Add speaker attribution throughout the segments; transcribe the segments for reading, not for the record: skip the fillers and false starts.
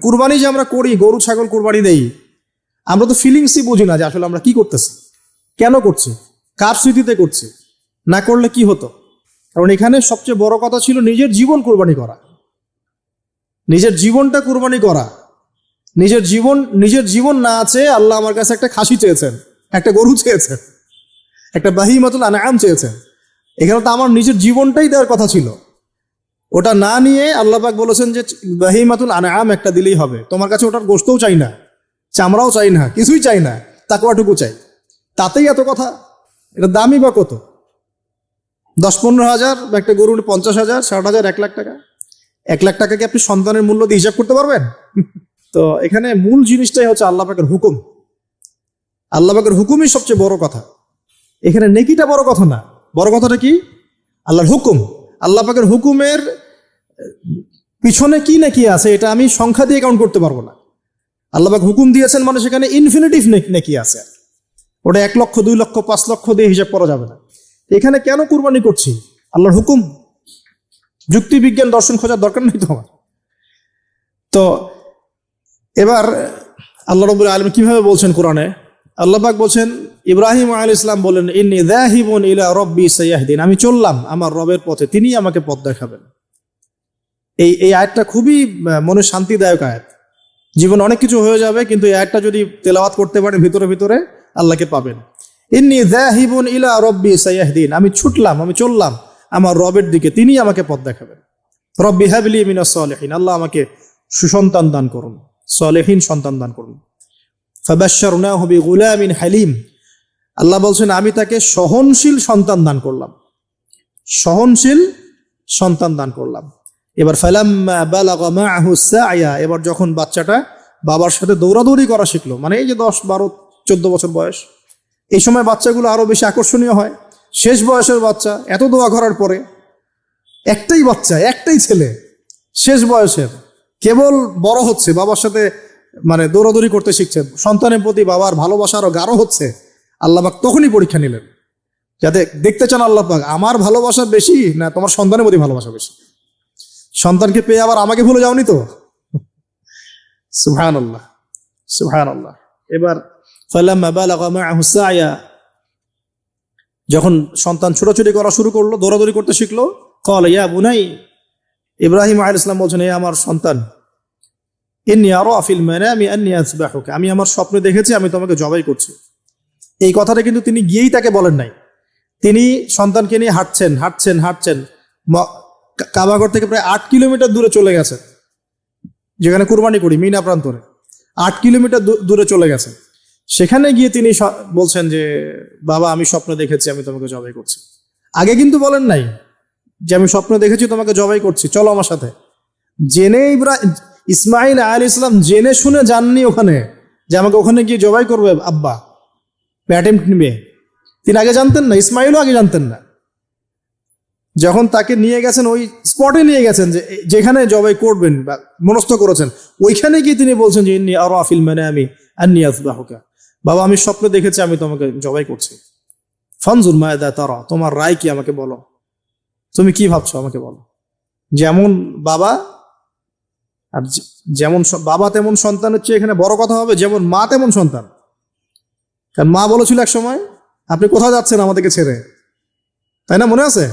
Speaker 1: কুরবানি যে আমরা করি, গরু ছাগল কুরবানি দেই, আমরা তো ফিলিংসই বুঝি না যে আসলে আমরা কি করতেছি, কেন করছি, কার স্মৃতিতে করছি, না করলে কি হতো। কারণ এখানে সবচেয়ে বড় কথা ছিল নিজের জীবন কুরবানি করা, নিজের জীবনটা কুরবানি করা। নিজের জীবন না আছে, আল্লাহ আমার কাছে একটা খাসি চেয়েছেন, একটা গরু চেয়েছেন, একটা বাহিমাতুল আনআম চেয়েছেন। এখানে তো আমার নিজের জীবনটাই দেওয়ার কথা ছিল। ওটা না নিয়ে আল্লাহ পাক বলেছেন যে বাহিমাতুল আনআম একটা দিলেই হবে, তোমার কাছে ওটার গোশতও চাই না, চামড়াও চাই না, কিছুই চাই না, তাকওয়াটুকু চাই। তাতেই এত কথা। এটা দামি বা কত? 10-15 হাজার, বা একটা গরুর 50,000, 60,000, 1 লাখ টাকা। 1 লাখ টাকাকে আপনি সন্তানের মূল্য দিয়ে হিসাব করতে পারবেন? তো এখানে মূল জিনিসটাই হচ্ছে আল্লাহ পাকের হুকুম। আল্লাহ পাকের হুকুমই সবচেয়ে বড় কথা। এখানে নেকিটা বড় কথা না, বড় কথাটা কি? আল্লাহর হুকুম। আল্লাহ পাকের হুকুমের পিছনে কি নেকি আছে এটা আমি সংখ্যা দিয়ে কাউন্ট করতে পারবো না। আল্লাহ পাক হুকুম দিয়েছেন মানে সেখানে ইনফিনিটিভ নেকি আছে। ওটা 1 লক্ষ, 2 লক্ষ, 5 লক্ষ দিয়ে হিসাব করা যাবে না। এখানে কেন কুরবানি করছি? আল্লাহর হুকুম। যুক্তি বিজ্ঞান দর্শন খোঁজার দরকার নেই তো আমার। তো এবার আল্লাহ রাব্বুল আলামিন কিভাবে বলছেন কোরআনে? আল্লাহ পাক বলছেন, ইব্রাহিম আলাইহিস সালাম বলেন, ইন্নী যাহিবুন ইলা রাব্বি সায়াহদিন, আমি চললাম আমার রবের পথে, তিনি আমাকে পথ দেখাবেন। এই আয়াতটা খুবই মনে শান্তিদায়ক আয়াত। জীবন অনেক কিছু হয়ে যাবে, কিন্তু এই আয়াতটা যদি তেলাওয়াত করতে পারেন ভিতরে ভিতরে আল্লাহকে পাবেন। ইন্নী যাহিবুন ইলা রাব্বি সায়াহদিন, আমি ছুটলাম, আমি চললাম আমার রবের দিকে, তিনি আমাকে পথ দেখাবেন। রব্বি হাবলি মিনাস সালিহিন, আল্লাহ আমাকে সুসন্তান দান করুন, সালেহীন সন্তান দান করুন। ফাবাশশারনাহু বিগুলামিন হালিম, আল্লাহ বলছেন আমি তাকে সহনশীল সন্তান দান করলাম, সহনশীল সন্তান দান করলাম। এবার ফালাম্মা বালাগা মাআহু সা'য়া, এবার যখন বাচ্চাটা বাবার সাথে দৌড়াদৌড়ি করা শিখলো, মানে এই যে 10, 12, 14 বছর বয়স, এই সময় বাচ্চাগুলো আরো বেশি আকর্ষণীয় হয়। শেষ বয়সের বাচ্চা, এত দোয়া করার পরে একটাই বাচ্চা, একটাই ছেলে, শেষ বয়সের, কেবল বড় হচ্ছে, বাবার সাথে মানে দৌড়াদৌড়ি করতে শিখছে, সন্তানের প্রতি বাবার ভালোবাসা আরো গাঢ় হচ্ছে। আল্লাহ পাক তখনই পরীক্ষা নিলেন, যাতে দেখতে চান আল্লাহ পাক আমার ভালোবাসা বেশি না তোমার সন্তানের প্রতি ভালোবাসা বেশি। সন্তানকে পেয়ে আবার আমাকে ভুলে যাওনি তো? সুবহানাল্লাহ, সুবহানাল্লাহ। এবার ফালাম্মা বালাগা মাআহু সা'য়া, যখন সন্তান ছোটাছুটি করা শুরু করলো, দৌড়াদৌড়ি করতে শিখলো, ক্বালা ইয়া বুনাই, ইব্রাহিম আলাইহিস সালাম বলছেন, হে আমার সন্তান, ইন্নী আরা ফিল মানামি আন্নী আযবাহুকা, আমি আমার স্বপ্নে দেখেছি আমি তোমাকে জবাই করছি। এই কথাটা কিন্তু তিনি গিয়েই তাকে বলেন নাই, তিনি সন্তানকে নিয়ে হাঁটছেন হাঁটছেন হাঁটছেন, কাবাগর থেকে প্রায় 8 কিলোমিটার দূরে চলে গেছেন, যেখানে কুরবানি করি মিনা প্রান্তরে 8 কিলোমিটার দূরে চলে গেছেন। সেখানে গিয়ে তিনি বলছেন যে বাবা আমি স্বপ্ন দেখেছি আমি তোমাকে জবাই করছি। আগে কিন্তু বলেন নাই যে আমি স্বপ্ন দেখেছি তোমাকে জবাই করছি, চলো আমার সাথে। জেনে ইসমাইল আলাইহিস সালাম জেনে শুনে যাননি ওখানে যে আমাকে ওখানে গিয়ে জবাই করবে আব্বা, অ্যাটেম্প্ট নিবে। তিনি আগে জানতেন না, ইসমাইলও আগে জানতেন না। যখন তাকে নিয়ে গেছেন, ওই স্পটে নিয়ে গেছেন যে যেখানে জবাই করবেন বা মনস্থ করেছেন, ওইখানে গিয়ে তিনি বলছেন যে ইন্নী আরা ফিল মানামি আন্নী আযবাহুকা, বাবা আমি স্বপ্ন দেখেছি আমি তোমাকে জবাই করছি। ফানজুর মাযা তারা, তোমার রায় কি আমাকে বলো, তুমি কি ভাবছো আমাকে বলো। যেমন বাবা, আর যেমন বাবা তেমন সন্তান হচ্ছে এখানে বড় কথা হবে, যেমন মা তেমন সন্তান। কারণ মা বলেছিল এক সময়, আপনি কোথাও যাচ্ছেন আমাদেরকে ছেড়ে, তাই না? মনে আছে?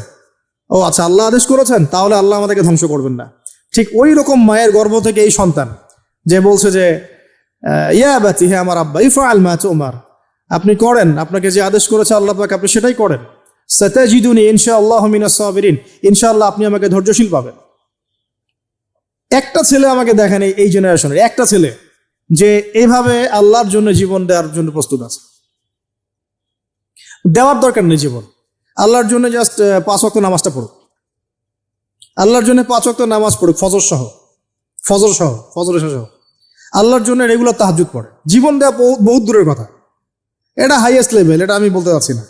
Speaker 1: ও আচ্ছা, আল্লাহ আদেশ করেছেন, তাহলে আল্লাহ আমাদেরকে ধ্বংস করবেন না। ঠিক ওই রকম মায়ের গর্ভ থেকে এই সন্তান যে বলছে যে ইয়া বাতি, হে আমার আব্বা, ইফআল মা তুমার, আপনি করেন, আপনাকে যে আদেশ করেছে আল্লাহ পাক আপনি সেটাই করেন। সাতাজিদুনি ইনশাআল্লাহু মিনাস সাবিরিন, ইনশাআল্লাহ আপনি আমাকে ধৈর্যশীল পাবেন। একটা ছেলে আমাকে দেখেন এই জেনারেশনের, একটা ছেলে যে এইভাবে আল্লাহর জন্য জীবন দেওয়ার জন্য প্রস্তুত আছে। দেওয়ার দরকার নেই জীবন, আল্লাহর জন্য জাস্ট 5 ওয়াক্ত নামাজটা পড়ুক, আল্লাহর জন্য 5 ওয়াক্ত নামাজ পড়ুক, ফজর সহ, ফজর সহ আল্লাহর জন্য রেগুলার তাহাজ্জুদ পড়ে। জীবন দেওয়া বহুত দূরের কথা, এটা হাইয়েস্ট লেভেল, এটা আমি বলতে চাচ্ছি না।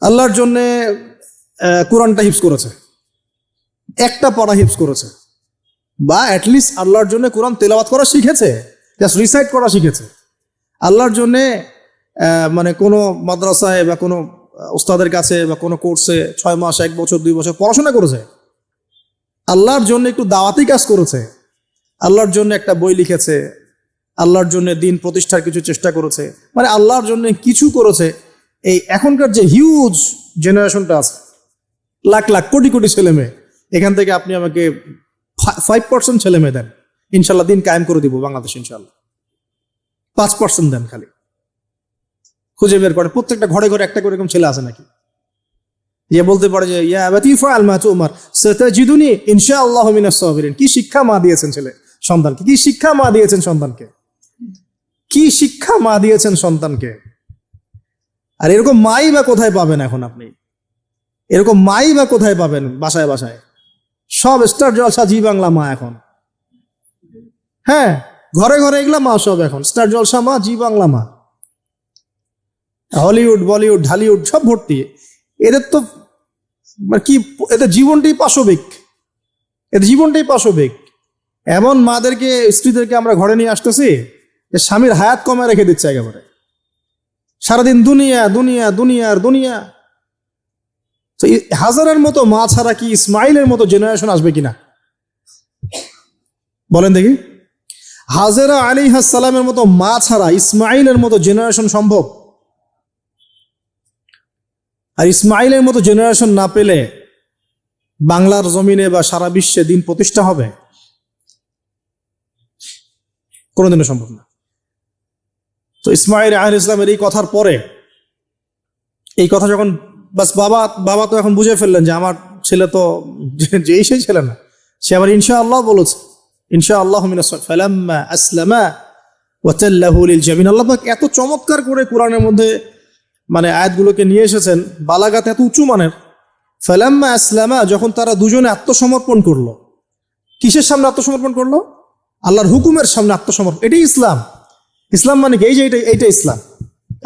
Speaker 1: আল্লাহর জন্য কোরআনটা হিফজ করেছে, একটা পড়া হিফজ করেছে, বা অ্যাটলিস্ট আল্লাহর জন্য কোরআন তেলাওয়াত করা শিখেছে, জাস্ট রিসাইট করা শিখেছে। আল্লাহর জন্যে মানে কোনো মাদ্রাসায় বা কোনো ওস্তাদের কাছে বা কোনো কোর্সে 6 মাস, 1 বছর, 2 বছর পড়াশোনা করেছে। আল্লাহর জন্য একটু দাওয়াতি কাজ করেছে, আল্লাহর জন্য একটা বই লিখেছে, আল্লাহর জন্য দিন প্রতিষ্ঠার কিছু চেষ্টা করেছে, মানে আল্লাহর জন্য কিছু করেছে। এই এখনকার যে হিউজ জেনারেশনটা আছে, লাখ লাখ কোটি কোটি ছেলে মেয়ে, এখান থেকে আপনি আমাকে 5% ছেলে মেয়ে দেন, ইনশাল্লাহ দিন কায়েম করে দিব বাংলাদেশ, ইনশাল্লাহ। 5% দেন, খালি খুঁজে বের করে প্রত্যেকটা ঘরে ঘরে একটা করে এরকম ছেলে আছে নাকি, যে বলতে পারে যে ইয়া আবাতি ফাআল মা তুমার সাতাজিদুনি ইনশাআল্লাহু মিনাস সাবিরিন। কি শিক্ষা মা দিয়েছেন ছেলে সন্তানকে, কি শিক্ষা মা দিয়েছেন সন্তানকে, কি শিক্ষা মা দিয়েছেন সন্তানকে। আর এরকম মাই বা কোথায় পাবেন এখন আপনি, এরকম মাই বা কোথায় পাবেন বাসায় বাসায়? সব স্টার জলসা জি বাংলা মা এখন, হ্যাঁ ঘরে ঘরে এগুলা মা সব এখন, স্টার জলসা মা, জি বাংলা মা, হলিউড বলিউড ঢালিউড সব ভর্তি। এদের তো কি, এদের জীবনটাই পাশবিক, এদের জীবনটাই পাশবিক। এমন মাদেরকে স্ত্রীদেরকে আমরা ঘরে নিয়ে আসতেছি যে স্বামীর হায়াত কমে রেখে দিচ্ছে একেবারে, সারাদিন দুনিয়া দুনিয়া দুনিয়ার দুনিয়া। তো হাজারের মতো মা ছাড়া কি ইসমাইলের মতো জেনারেশন আসবে কিনা বলেন দেখি? হাজেরা আলাইহিস সালামের মতো মা ছাড়া ইসমাইলের মতো জেনারেশন সম্ভব? আর ইসমাইলের মতো জেনারেশন না পেলে বাংলার জমিনে বা সারা বিশ্বে দিন প্রতিষ্ঠা হবে? কোনোদিনও সম্ভব না। তো ইসমাইল আলাইহিস সালামের এই কথার পরে, এই কথা যখন বাস বাবা তো এখন বুঝে ফেললেন যে আমার ছেলে তো যেই সেই ছেলে না, সে আবার ইনশাআল্লাহ বলেছে, ইনশাআল্লাহু মিনাস ফালাম্মা আসলামা ওয়া তাল্লাহু লিল জাবিন। আল্লাহ পাক এত চমৎকার করে কোরআনের মধ্যে মানে আয়াতগুলোকে নিয়ে এসেছেন, বালাগাত এত উঁচু মানের। ফালাম্মা আসলামা, যখন তারা দুজনে আত্মসমর্পণ করলো। কিসের সামনে আত্মসমর্পণ করলো? আল্লাহর হুকুমের সামনে আত্মসমর্পণ। এটাই ইসলাম। ইসলাম মানে কি? এই যে এইটা ইসলাম,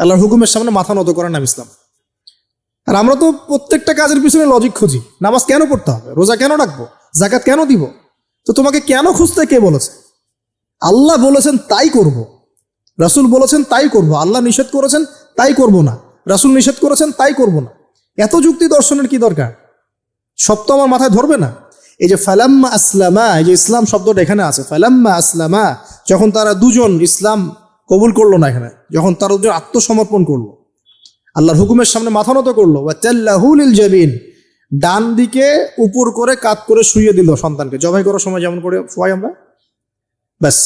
Speaker 1: আল্লাহর হুকুমের সামনে মাথা নত করার নাম ইসলাম। আর আমরা তো প্রত্যেকটা কাজের পিছনে লজিক খুঁজি। নামাজ কেন পড়তে হবে, রোজা কেন রাখবো, যাকাত কেন দিব? তো তোমাকে কেন খুঁজতে কে বলেছে? আল্লাহ বলেছেন তাই করব, রাসূল বলেছেন তাই করব। আল্লাহ নিষেধ করেছেন তাই করব না, রাসূল নিষেধ করেছেন তাই করব না। এত যুক্তি দর্শনের কি দরকার? সব তো আমার মাথায় ধরবে না। এই যে ফালাম্মা আসলামা, এই যে ইসলাম শব্দটা এখানে আছে, ফালাম্মা আসলামা, যখন তারা দুজন ইসলাম কবুল করলো না, এখানে যখন তারা দুজন আত্মসমর্পণ করলো, আল্লাহর হুকুমের সামনে মাথা নত করলো, ওয়া তাল্লাহু লিল জাবিন, ডান দিকে উপর করে কাত করে শুইয়ে দিল সন্তানকে, জবাই করার সময় যেমন করে শোয়াই আমরা, ব্যাস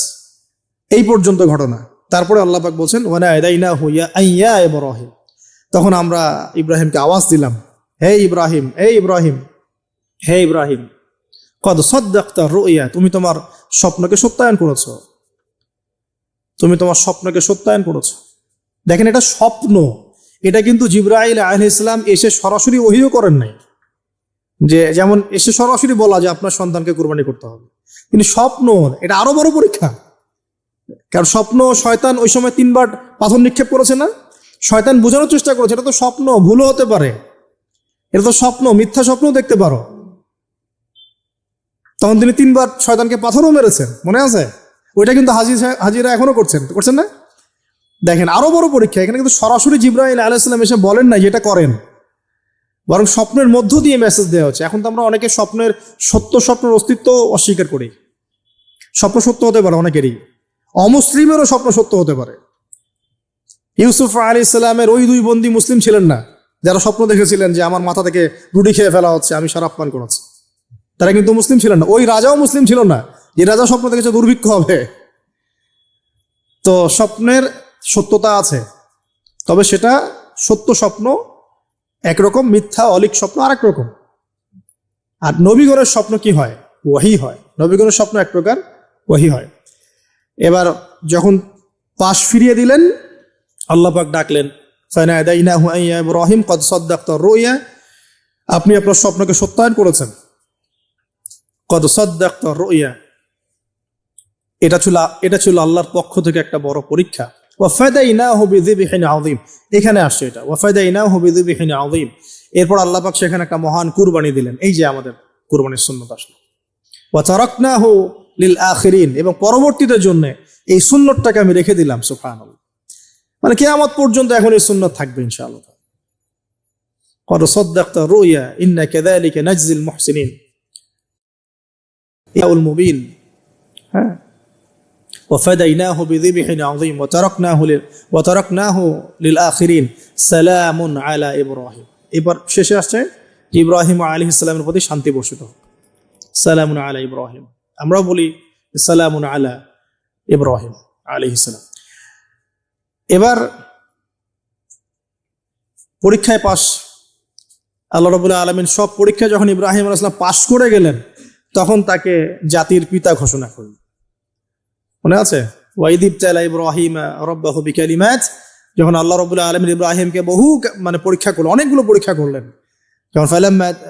Speaker 1: এই পর্যন্ত ঘটনা। তারপরে আল্লাহ পাক বলছেন ওয়ানাদাইনাহু ইয়া ইব্রাহিম, তখন আমরা ইব্রাহিমকে আওয়াজ দিলাম, হে ইব্রাহিম, হে ইব্রাহিম, হে ইব্রাহিম, কদ সাদ্দাকতা রুইয়া, তুমি তোমার স্বপ্নকে সত্যায়ন করেছো, তুমি তোমার স্বপ্নকে সত্যায়ন করেছো। দেখেন, এটা স্বপ্ন, এটা কিন্তু জিবরাইল আলাইহিস সালাম এসে সরাসরি ওহীও করেন নাই, যে যেমন এসে সরাসরি বলা যে আপনার সন্তানকে কুরবানি করতে হবে। কিন্তু স্বপ্ন, এটা আরো বড় পরীক্ষা। কারণ স্বপ্ন, শয়তান ওই সময় 3 বার পাথর নিক্ষেপ করেছে না, শয়তান বোঝানোর চেষ্টা করেছে এটা তো স্বপ্ন, ভুলও হতে পারে, এটা তো স্বপ্ন, মিথ্যা স্বপ্নও দেখতে পারো। তখন তিনি 3 বার শয়তানকে পাথরও মেরেছেন, মনে আছে? ওইটা কিন্তু হাজিরা এখনো করছেন না? দেখেন আরো বড় পরীক্ষা। এখানে কিন্তু সরাসরি জিবরাইল আলাইহিস সালাম এসে বলেন না যেটা করেন, বরং স্বপ্নের মধ্য দিয়ে মেসেজ দেওয়া হচ্ছে। এখন তো আমরা অনেকে স্বপ্নের স্বপ্নের অস্তিত্ব অস্বীকার করি। স্বপ্ন সত্য হতে পারে অনেকেরই, অমুসলিমেরও স্বপ্ন সত্য হতে পারে। ইউসুফ আলাইহিস সালামের ওই 2 বন্দী মুসলিম ছিলেন না যারা স্বপ্ন দেখেছিলেন যে আমার মাথা থেকে রুটি খেয়ে ফেলা হচ্ছে, আমি শরাব পান করাচ্ছি, তারা কিন্তু মুসলিম ছিলেন না। ওই রাজাও মুসলিম ছিল না যে রাজা স্বপ্ন দেখেছে দুর্ভিক্ষ হবে। তো স্বপ্নের সত্যতা আছে, তবে সেটা সত্য স্বপ্ন একরকম, মিথ্যা অলিক স্বপ্ন আরেক রকম। আর নবীগণের স্বপ্ন কি হয়? ওহী হয়। নবীগণের স্বপ্ন এক প্রকার, ওহী হয়। এবার যখন পাশ ফিরিয়ে দিলেন, আল্লাহ পাক ডাকলেন, ফানাদাইনাহু ইয়া ইব্রাহিম কদ সাদ্দাকতা রুইয়া, আপনি আপনার স্বপ্নকে সত্যায়ন করেছেন। কদ সাদ্দাকতা রুইয়া, এটা ছিল আল্লাহর পক্ষ থেকে একটা বড় পরীক্ষা। ওয়া ফাদাইনাহু বিযিবহিন আযীম, এখানে আসছে এটা, ওয়া ফাদাইনাহু বিযিবহিন আযীম। এরপর আল্লাহ পাক সেখানে একটা মহান কুরবানি দিলেন। এই যে আমাদের কুরবানির সুন্নাত আসলো, ওয়া তারাকনাহু লিল আখিরিন, এবং পরবর্তীদের জন্য এই সুন্নতটাকে আমি রেখে দিলাম। সুবহানাল্লাহ, মানে কিয়ামত পর্যন্ত এখন এই সুন্নাত থাকবে ইনশাআল্লাহ। কদ সাদ্দাকতা রুইয়া ইন্না কাযালিকা নাজজিল মুহসিনিন, ইয়াউল মুবিন। হ্যাঁ, وفديناه بذبح عظيم وتركناه للآخرين سلام على إبراهيم এবার শেষে আসছে ইব্রাহিম আলাইহিস সালামের প্রতি শান্তি বর্ষিত হোক সালামুন আলা ইব্রাহিম আমরা বলি সালামুন আলা ইব্রাহিম আলাইহিস সালাম এবার পরীক্ষায় পাস আল্লাহ রাব্বুল আলামিন সব পরীক্ষায় যখন ইব্রাহিম আলাইহিস সালাম পাস করে গেলেন তখন তাকে জাতির পিতা ঘোষণা করলেন মনে আছে ওয়াইদ ইবতালা ইব্রাহিম রাব্বাহু বিকালিমাত যখন আল্লাহ রাব্বুল আলামিন ইব্রাহিমকে বহু পরীক্ষা করলেন অনেকগুলো পরীক্ষা করলেন যখন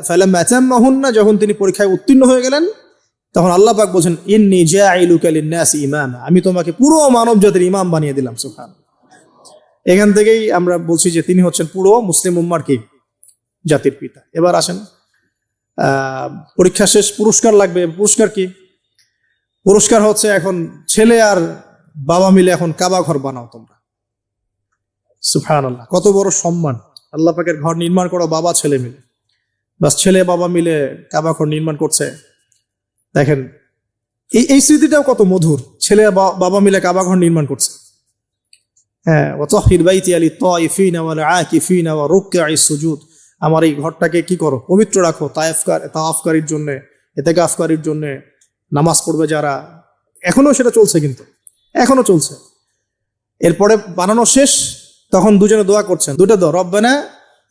Speaker 1: ফালাম্মা আতাম্মাহুন্না যখন তিনি পরীক্ষায় উত্তীর্ণ হয়ে গেলেন তখন আল্লাহ পাক বলেন ইন্নী জাইলুকা লিন-নাসি ইমামা আমি তোমাকে পুরো মানব জাতির ইমাম বানিয়ে দিলাম সুবহানাল্লাহ এখান থেকেই আমরা বলছি যে তিনি হচ্ছেন পুরো মুসলিম উম্মার কি জাতির পিতা এবার আসেন পরীক্ষা শেষ পুরস্কার লাগবে পুরস্কার কি পুরস্কার হচ্ছে এখন ছেলে আর বাবা মিলে এখন কাবা ঘর বানাও তোমরা সুবহানাল্লাহ কত বড় সম্মান আল্লাহ পাকের ঘর নির্মাণ করো বাবা ছেলে মিলে বাস ছেলে বাবা মিলে কাবা ঘর নির্মাণ করছে দেখেন এই স্মৃতিটাও কত মধুর ছেলে বাবা মিলে কাবা ঘর নির্মাণ করছে হ্যাঁ ওয়াতাহির বাইতি লিত-তাইফিনা ওয়াল আকিফিনা ওয়া রুকআইস সুজুদ আমার এই ঘরটাকে কি করো পবিত্র রাখো তাওয়াফকারীর জন্য ইতিকাফকারীর জন্য নামাজ পড়বে যারা এখনো সেটা চলছে কিন্তু এখনো চলছে এরপরে বানানো শেষ তখন দুজনে দোয়া করছেন দুটো দোয়া রব্বানা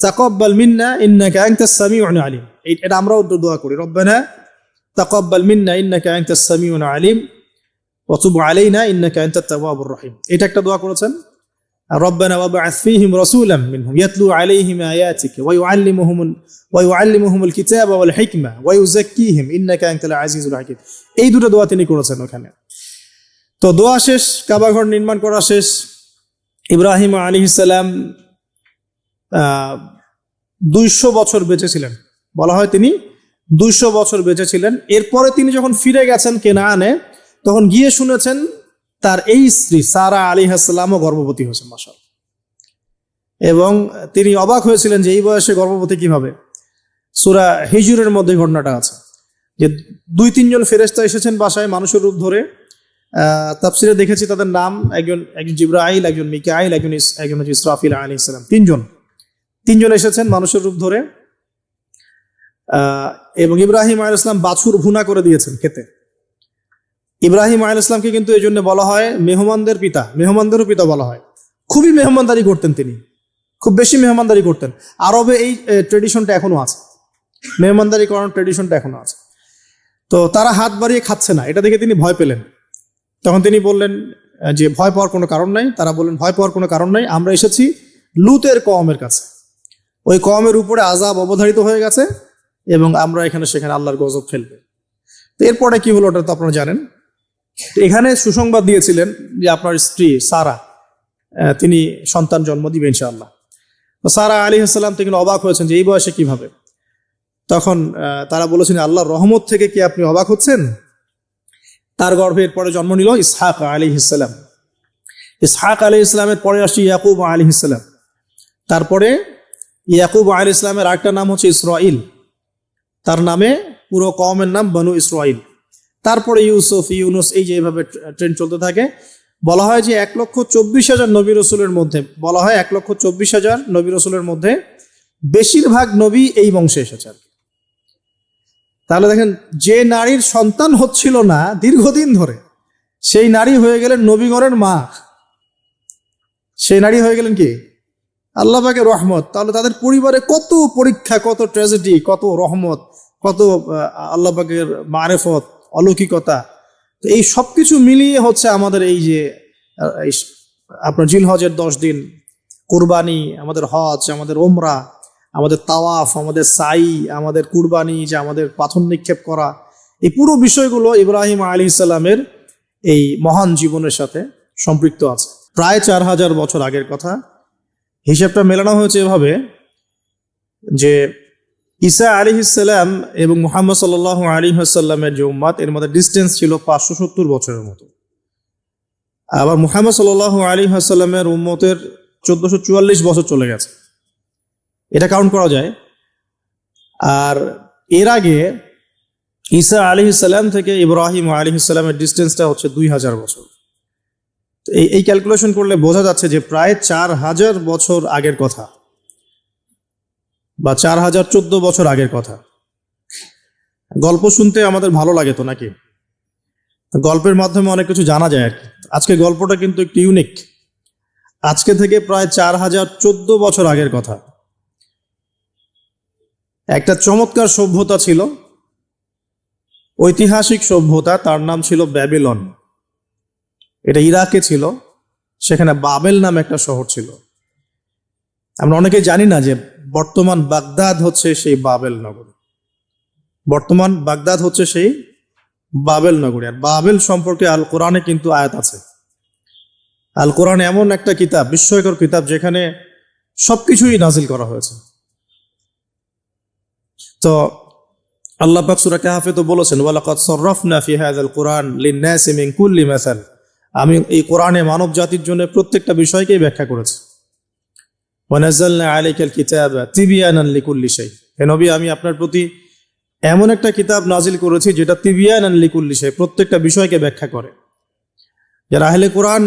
Speaker 1: তাকাব্বাল মিন্না ইন্নাকা আনতাস সামিউল আলিম এটা আমরাও দোয়া করি রব্বানা তাকাব্বাল মিন্না ইন্নাকা আনতাস সামিউল আলিম ওয়া তুব আলাইনা ইন্নাকা আনতাত তাওয়াবুর রহিম এটা একটা দোয়া করেছেন ربنا وابعث فيهم رسولا منهم يتلو عليهم آياتك ويعلمهم الكتاب والحكمة ويزكيهم إنك أنت العزيز الحكيم এই দুটো দোয়া তিনি করেছেন ওখানে তো দোয়া শেষ কাবা ঘর নির্মাণ করা শেষ ইব্রাহিম আলাইহিস সালাম 200 বছর বেঁচে ছিলেন বলা হয় তিনি 200 বছর বেঁচে ছিলেন এরপরে তিনি যখন ফিরে গেছেন কেনানে তখন গিয়ে শুনেছেন তার এই স্ত্রী সারা আলাইহিস সালামও গর্ভবতী হয়েছেন মাশাআল্লাহ এবং তিনি অবাক হয়েছিলেন যে এই বয়সে গর্ভবতী কিভাবে সূরা হিজরের মধ্যে ঘটনাটা আছে যে 2-3 জন ফেরেশতা এসেছেন বাসায় মানুষের রূপ ধরে তাফসিরে দেখেছি তাদের নাম একজন জিবরাইল একজন মিকাইল একজন ইসরাফিল আলাইহিস সালাম তিনজন এসেছেন মানুষের রূপ ধরে এবং ইব্রাহিম আলাইহিস সালাম বাছুর ভুনা করে দিয়েছেন খেতে ইব্রাহিম আলাইহিস সালামকে কিন্তু এই জন্য বলা হয় মেহমানদেরও পিতা বলা হয় খুবই মেহমানদারি করতেন তিনি খুব বেশি মেহমানদারি করতেন আরবে এই ট্রেডিশনটা এখনো আছে মেহমানদারি করার ট্রেডিশনটা এখনো আছে তো তারা হাত বাড়িয়ে খাচ্ছে না এটা দেখে তিনি ভয় পেলেন তখন তিনি বললেন যে ভয় পাওয়ার কোনো কারণ নাই তারা বললেন ভয় পাওয়ার কোনো কারণ নাই আমরা এসেছি লুতের কওমের কাছে ওই কওমের উপরে আযাব অবধারিত হয়ে গেছে এবং আমরা সেখানে আল্লাহর গজব ফেলবে তো এরপরে কি হলো ওটা তো আপনারা জানেন এখানে সুসংবাদ দিয়েছিলেন যে আপনার স্ত্রী সারা তিনি সন্তান জন্ম দিবে ইনশাআল্লাহ তো সারা আলাইহিস সালাম তিনি অবাক হয়েছেন যে এই বয়সে কিভাবে তখন তারা বলেছেন আল্লাহর রহমত থেকে কি আপনি অবাক হচ্ছেন তার গর্ভে এরপরে জন্ম নিল ইসহাক আলাইহিস সালাম ইসহাক আলাইহিস সালামের পরে আসছে ইয়াকুব আলাইহিস সালাম তারপরে ইয়াকুব আলাইহিস সালামের আরেকটা নাম হচ্ছে ইসরাইল তার নামে পুরো কওমের নাম বনু ইসরাইল তারপরে ইউসুফ ইউনুস এই যে এইভাবে ট্রেন্ড চলতে থাকে বলা হয় যে 1,24,000 নবী রাসূলের মধ্যে বলা হয় 1,24,000 নবী রাসূলের মধ্যে বেশিরভাগ নবী এই বংশে এসেছেন তাহলে দেখেন যে নারীর সন্তান হচ্ছিল না দীর্ঘদিন ধরে সেই নারী হয়ে গেলেন নবীগণের মা সেই নারী হয়ে গেলেন কি আল্লাহ পাকের রহমত তাহলে তাদের পরিবারে কত পরীক্ষা কত ট্র্যাজেডি কত রহমত কত আল্লাহ পাকের মারেফত অলৌকিকতা এই সবকিছু মিলিয়ে হচ্ছে আমাদের এই যে আপনার জিলহজের 10 দিন কুরবানি আমাদের হজ আমাদের ওমরা আমাদের তাওয়াফ আমাদের সাই আমাদের কুরবানি যে আমাদের পাথর নিক্ষেপ করা এই পুরো বিষয়গুলো ইব্রাহিম আলাইহিস সালামের এই মহান জীবনের সাথে সম্পৃক্ত আছে প্রায় 4000 বছর আগের কথা হিসাবটা মেলানো হয়েছে এভাবে যে ঈসা আলাইহিস সালাম এবং মুহাম্মদ সাল্লাল্লাহু আলাইহি ওয়াসাল্লামের যে উম্মত এর মধ্যে ডিসটেন্স ছিল 570 বছরের মতো আবার মুহাম্মদ সাল্লাল্লাহু আলাইহি ওয়াসাল্লামের উম্মতের 1444 বছর চলে গেছে এটা কাউন্ট করা যায় আর এর আগে ঈসা আলাইহিস সালাম থেকে ইব্রাহিম আলাইহিস সালামের ডিসটেন্সটা হচ্ছে 2000 বছর এই ক্যালকুলেশন করলে বোঝা যাচ্ছে যে প্রায় 4000 বছর আগের কথা, বা 4014 বছর আগের কথা। গল্প শুনতে আমাদের ভালো লাগে তো নাকি? গল্পের মাধ্যমে অনেক কিছু জানা যায় আর কি। আজকে গল্পটা কিন্তু একটু ইউনিক। আজকে থেকে প্রায় 4014 বছর আগের কথা। একটা চমৎকার সভ্যতা ছিল, ঐতিহাসিক সভ্যতা, তার নাম ছিল ব্যাবিলন। এটা ইরাকে ছিল, সেখানে বাবেল নামে একটা শহর ছিল। আমরা অনেকে জানি না যে বর্তমান বাগদাদ হচ্ছে সেই বাবেল নগরী। বর্তমান বাগদাদ হচ্ছে সেই বাবেল নগরী। আর বাবেল সম্পর্কে আল কোরআনে কিন্তু আয়াত আছে। আল কোরআন এমন একটা কিতাব, বিস্ময়কর কিতাব, যেখানে সবকিছুই নাজিল করা হয়েছে। তো আল্লাহ পাক সূরা কাহফে তো বলেছেন, ওয়ালাকাদ সাররাফনা ফি হাযাল কুরআন লিন-নাসি মিন কুল্লি মাসাল। আমি এই কোরআনে মানব জাতির জন্য প্রত্যেকটা বিষয়কেই ব্যাখ্যা করেছি। ওয়া নাযালনা আলাইকাল কিতাবা তিবয়ানান লিকুল্লি শাই। হে নবী, আমি আপনার প্রতি এমন একটা কিতাব নাজিল করেছি যেটা তিবয়ানান লিকুল্লি শাই, প্রত্যেকটা বিষয়কে ব্যাখ্যা করে। যারা আহলে কোরআন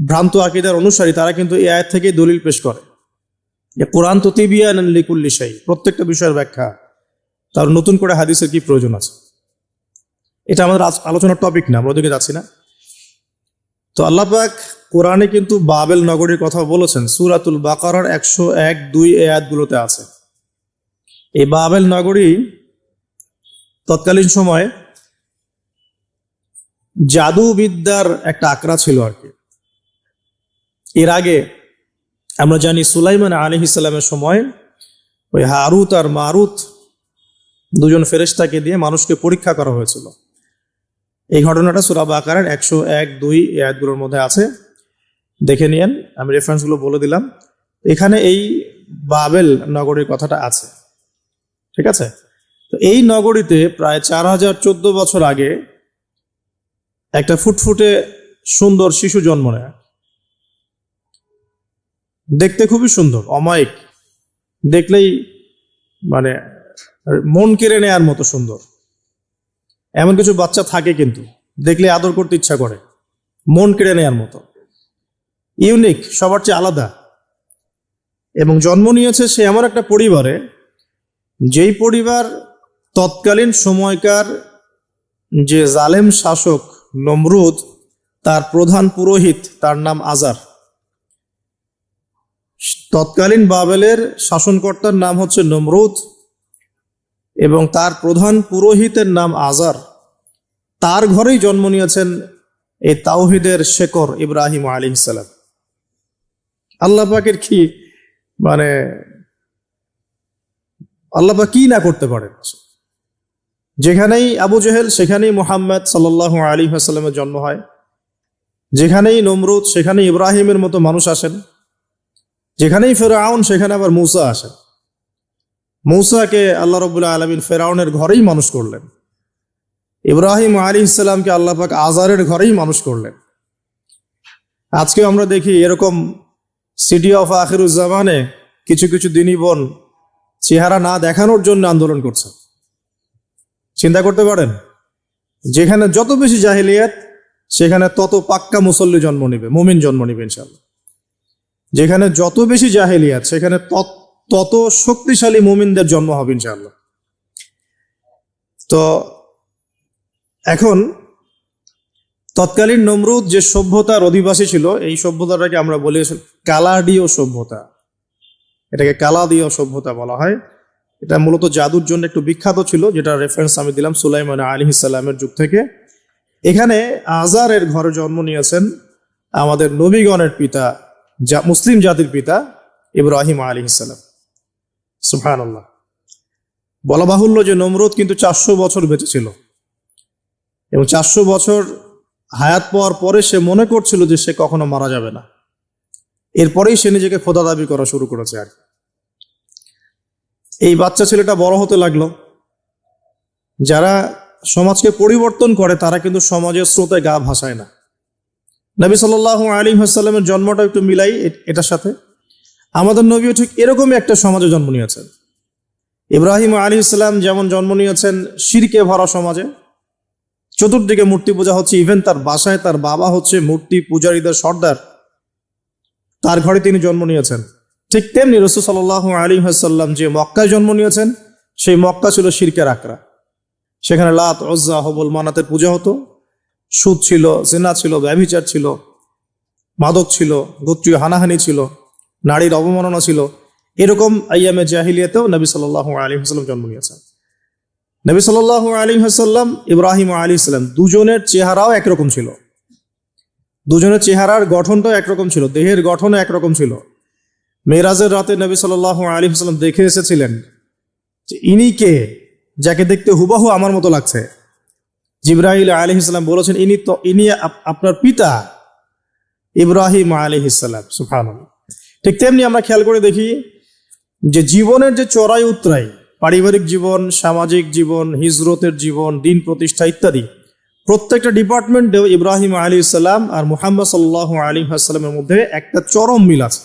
Speaker 1: ভ্রান্ত আকীদার অনুসারী, তারা কিন্তু এই আয়াত থেকেই দলিল পেশ করে যে কোরআন তো তিবয়ানান লিকুল্লি শাই, প্রত্যেকটা বিষয়ের ব্যাখ্যা। তার নতুন করে হাদিসের কি প্রয়োজন আছে? এটা আমাদের আলোচনার টপিক না, আমরা ওদিকে যাচ্ছি না। তো আল্লাহ পাক কোরআনে কিন্তু বাবেল নগরীর কথা বলেছেন। সূরাতুল বাকারার 101-2 আয়াতগুলোতে আছে। এই বাবেল নগরী তৎকালীন সময়ে জাদুবিদ্যার একটা আকড়া ছিল আর কি। এর আগে আমরা জানি সুলাইমান আলাইহিস সালামের সময় ওই হারুত আর মারুত দুজন ফেরেশতাকে দিয়ে মানুষকে পরীক্ষা করা হয়েছিল। এই ঘটনাটা সূরা বাকারার 101-2 আয়াতগুলোর মধ্যে আছে, দেখে নিয়েন। আমি রেফারেন্সগুলো বলে দিলাম। এখানে এই বাবেল নগরীর কথাটা আছে, ঠিক আছে? তো এই নগরীতে প্রায় 4014 বছর আগে একটা ফুটফুটে সুন্দর শিশু জন্ম নেয়। দেখতে খুবই সুন্দর, অমায়িক, দেখলেই মানে মন কেড়ে নেয়ার মতো সুন্দর। এমন কিছু বাচ্চা থাকে কিন্তু দেখলে আদর করতে ইচ্ছা করে, মন কেড়ে নেয়ার মতো, ইউনিক, সবার চেয়ে আলাদা। এবং জন্ম নিয়েছে সে এমন একটা পরিবারে, যেই পরিবার তৎকালীন সময়কার যে জালেম শাসক নমরুদ, তার প্রধান পুরোহিত, তার নাম আজার। তৎকালীন বাবেলের শাসনকর্তার নাম হচ্ছে নমরুদ এবং তার প্রধান পুরোহিতের নাম আজার। তার ঘরেই জন্ম নিয়েছেন এই তাওহীদের শেকর ইব্রাহিম আলাইহিস সালাম। আল্লাহ পাকের কি মানে, আল্লাহ পাক কি না করতে পারেন। যেখানেই আবু জেহেল সেখানেই মুহাম্মদ সাল্লাল্লাহু আলাইহি ওয়াসাল্লামের জন্ম হয়। যেখানেই নমরুদ সেখানেই ইব্রাহিমের মতো মানুষ আসেন। যেখানেই ফেরাউন সেখানে আবার মূসা আসেন। মূসাকে আল্লাহ রাব্বুল আলামিন ফেরাউনের ঘরেই মানুষ করলেন। ইব্রাহিম আলাইহিস সালামকে আল্লাহ পাক আজারের ঘরেই মানুষ করলেন। আজকে আমরা দেখি এরকম সিটি অফ আখিরুজ্জামানে কিছু কিছু দিনী বোন চেহারা না দেখানোর জন্য আন্দোলন করছে। চিন্তা করতে পারেন, যেখানে যত বেশি জাহেলিয়াত সেখানে তত পাক্কা মুসল্লি জন্ম নেবে, মুমিন জন্ম নেবে ইনশাআল্লাহ। যেখানে যত বেশি জাহেলিয়াত সেখানে তত শক্তিশালী মুমিনদের জন্ম হবে ইনশাআল্লাহ। তো এখন তৎকালীন নমরুদ যে সভ্যতার অধিবাসী ছিল, এই সভ্যতাটাকে আমরা বলি কালাডীয় সভ্যতা। এটাকে কালাদীয় সভ্যতা বলা হয়। এটা মূলত জাদুর জন্য একটু বিখ্যাত ছিল, যেটা রেফারেন্স আমি দিলাম সুলাইমান আলাইহিস সালামের যুগ থেকে। এখানে আজারের ঘরে জন্ম নিয়েছেন আমাদের নবীগণের পিতা, মুসলিম জাতির পিতা ইব্রাহিম আলাইহিস সালাম। সুবহানাল্লাহ। বলা বাহুল্য যে নমরুদ কিন্তু 400 বছর বেঁচে ছিল এবং 400 বছর হায়াত পাওয়ার পরে সে মনে করছিল যে সে কখনো মারা যাবে না। এরপরেই সে নিজেকে খোদা দাবি করা শুরু করেছে আর কি। এই বাচ্চা ছেলেটা বড় হতে লাগলো। যারা সমাজকে পরিবর্তন করে তারা কিন্তু সমাজের স্রোতে গা ভাসায় না। নবী সাল্লাল্লাহু আলাইহি ওয়াসাল্লামের জন্মটা একটু মিলাই এটার সাথে। আমাদের নবীও ঠিক এরকমই একটা সমাজে জন্ম নিয়েছেন। ইব্রাহিম আলাইহিস সালাম যেমন জন্ম নিয়েছেন শিরকে ভরা সমাজে, চতুর্দিকে মূর্তি পূজা হচ্ছে, ইভেন তার বাসায় তার বাবা হচ্ছে মূর্তি পূজারীদের সর্দার, তার ঘরে তিনি জন্ম নিয়েছেন। ঠিক তেমনি রাসূল সাল্লাল্লাহু আলাইহি ওয়াসাল্লাম যে মক্কায় জন্ম নিয়েছেন, সেই মক্কা ছিল শিরকের আকরা। সেখানে লাত, উজ্জা, হবল, মানাতের পূজা হতো, সুদ ছিল, জিনা ছিল, ব্যভিচার ছিল, মাদক ছিল, গোত্রীয় হানাহানি ছিল, নারীর অবমাননা ছিল। এরকম আইয়ামে জাহিলিয়াতেও নবী সাল্লাল্লাহু আলাইহি ওয়াসাল্লাম জন্ম নিয়েছেন। নবী সাল্লাল্লাহু আলাইহি ওয়াসাল্লাম, ইব্রাহিম আলাইহিস সালাম, দুজনের চেহারাও একরকম ছিল, দুজনের চেহারার গঠনটাও একরকম ছিল, দেহের গঠনও একরকম ছিল। মেরাজের রাতে নবী সাল্লাল্লাহু আলাইহি ওয়াসাল্লাম দেখে এসেছিলেন যে ইনি কে, যাকে দেখতে হুবহু আমার মতো লাগছে। জিবরাইল আলাইহিস সালাম বলেছেন, ইনি আপনার পিতা ইব্রাহিম আলাইহিস সালাম। সুবহানাল্লাহ। ঠিক তেমনি আমরা খেয়াল করে দেখি যে জীবনের যে চড়াই উতরাই, পারিবারিক জীবন, সামাজিক জীবন, হিজরতের জীবন, দিন প্রতিষ্ঠা ইত্যাদি, প্রত্যেকটা ডিপার্টমেন্টেও ইব্রাহিম আলাইহিস সালাম আর মুহাম্মদ সাল্লাল্লাহু আলাইহি ওয়াসাল্লামের মধ্যে একটা চরম মিল আছে।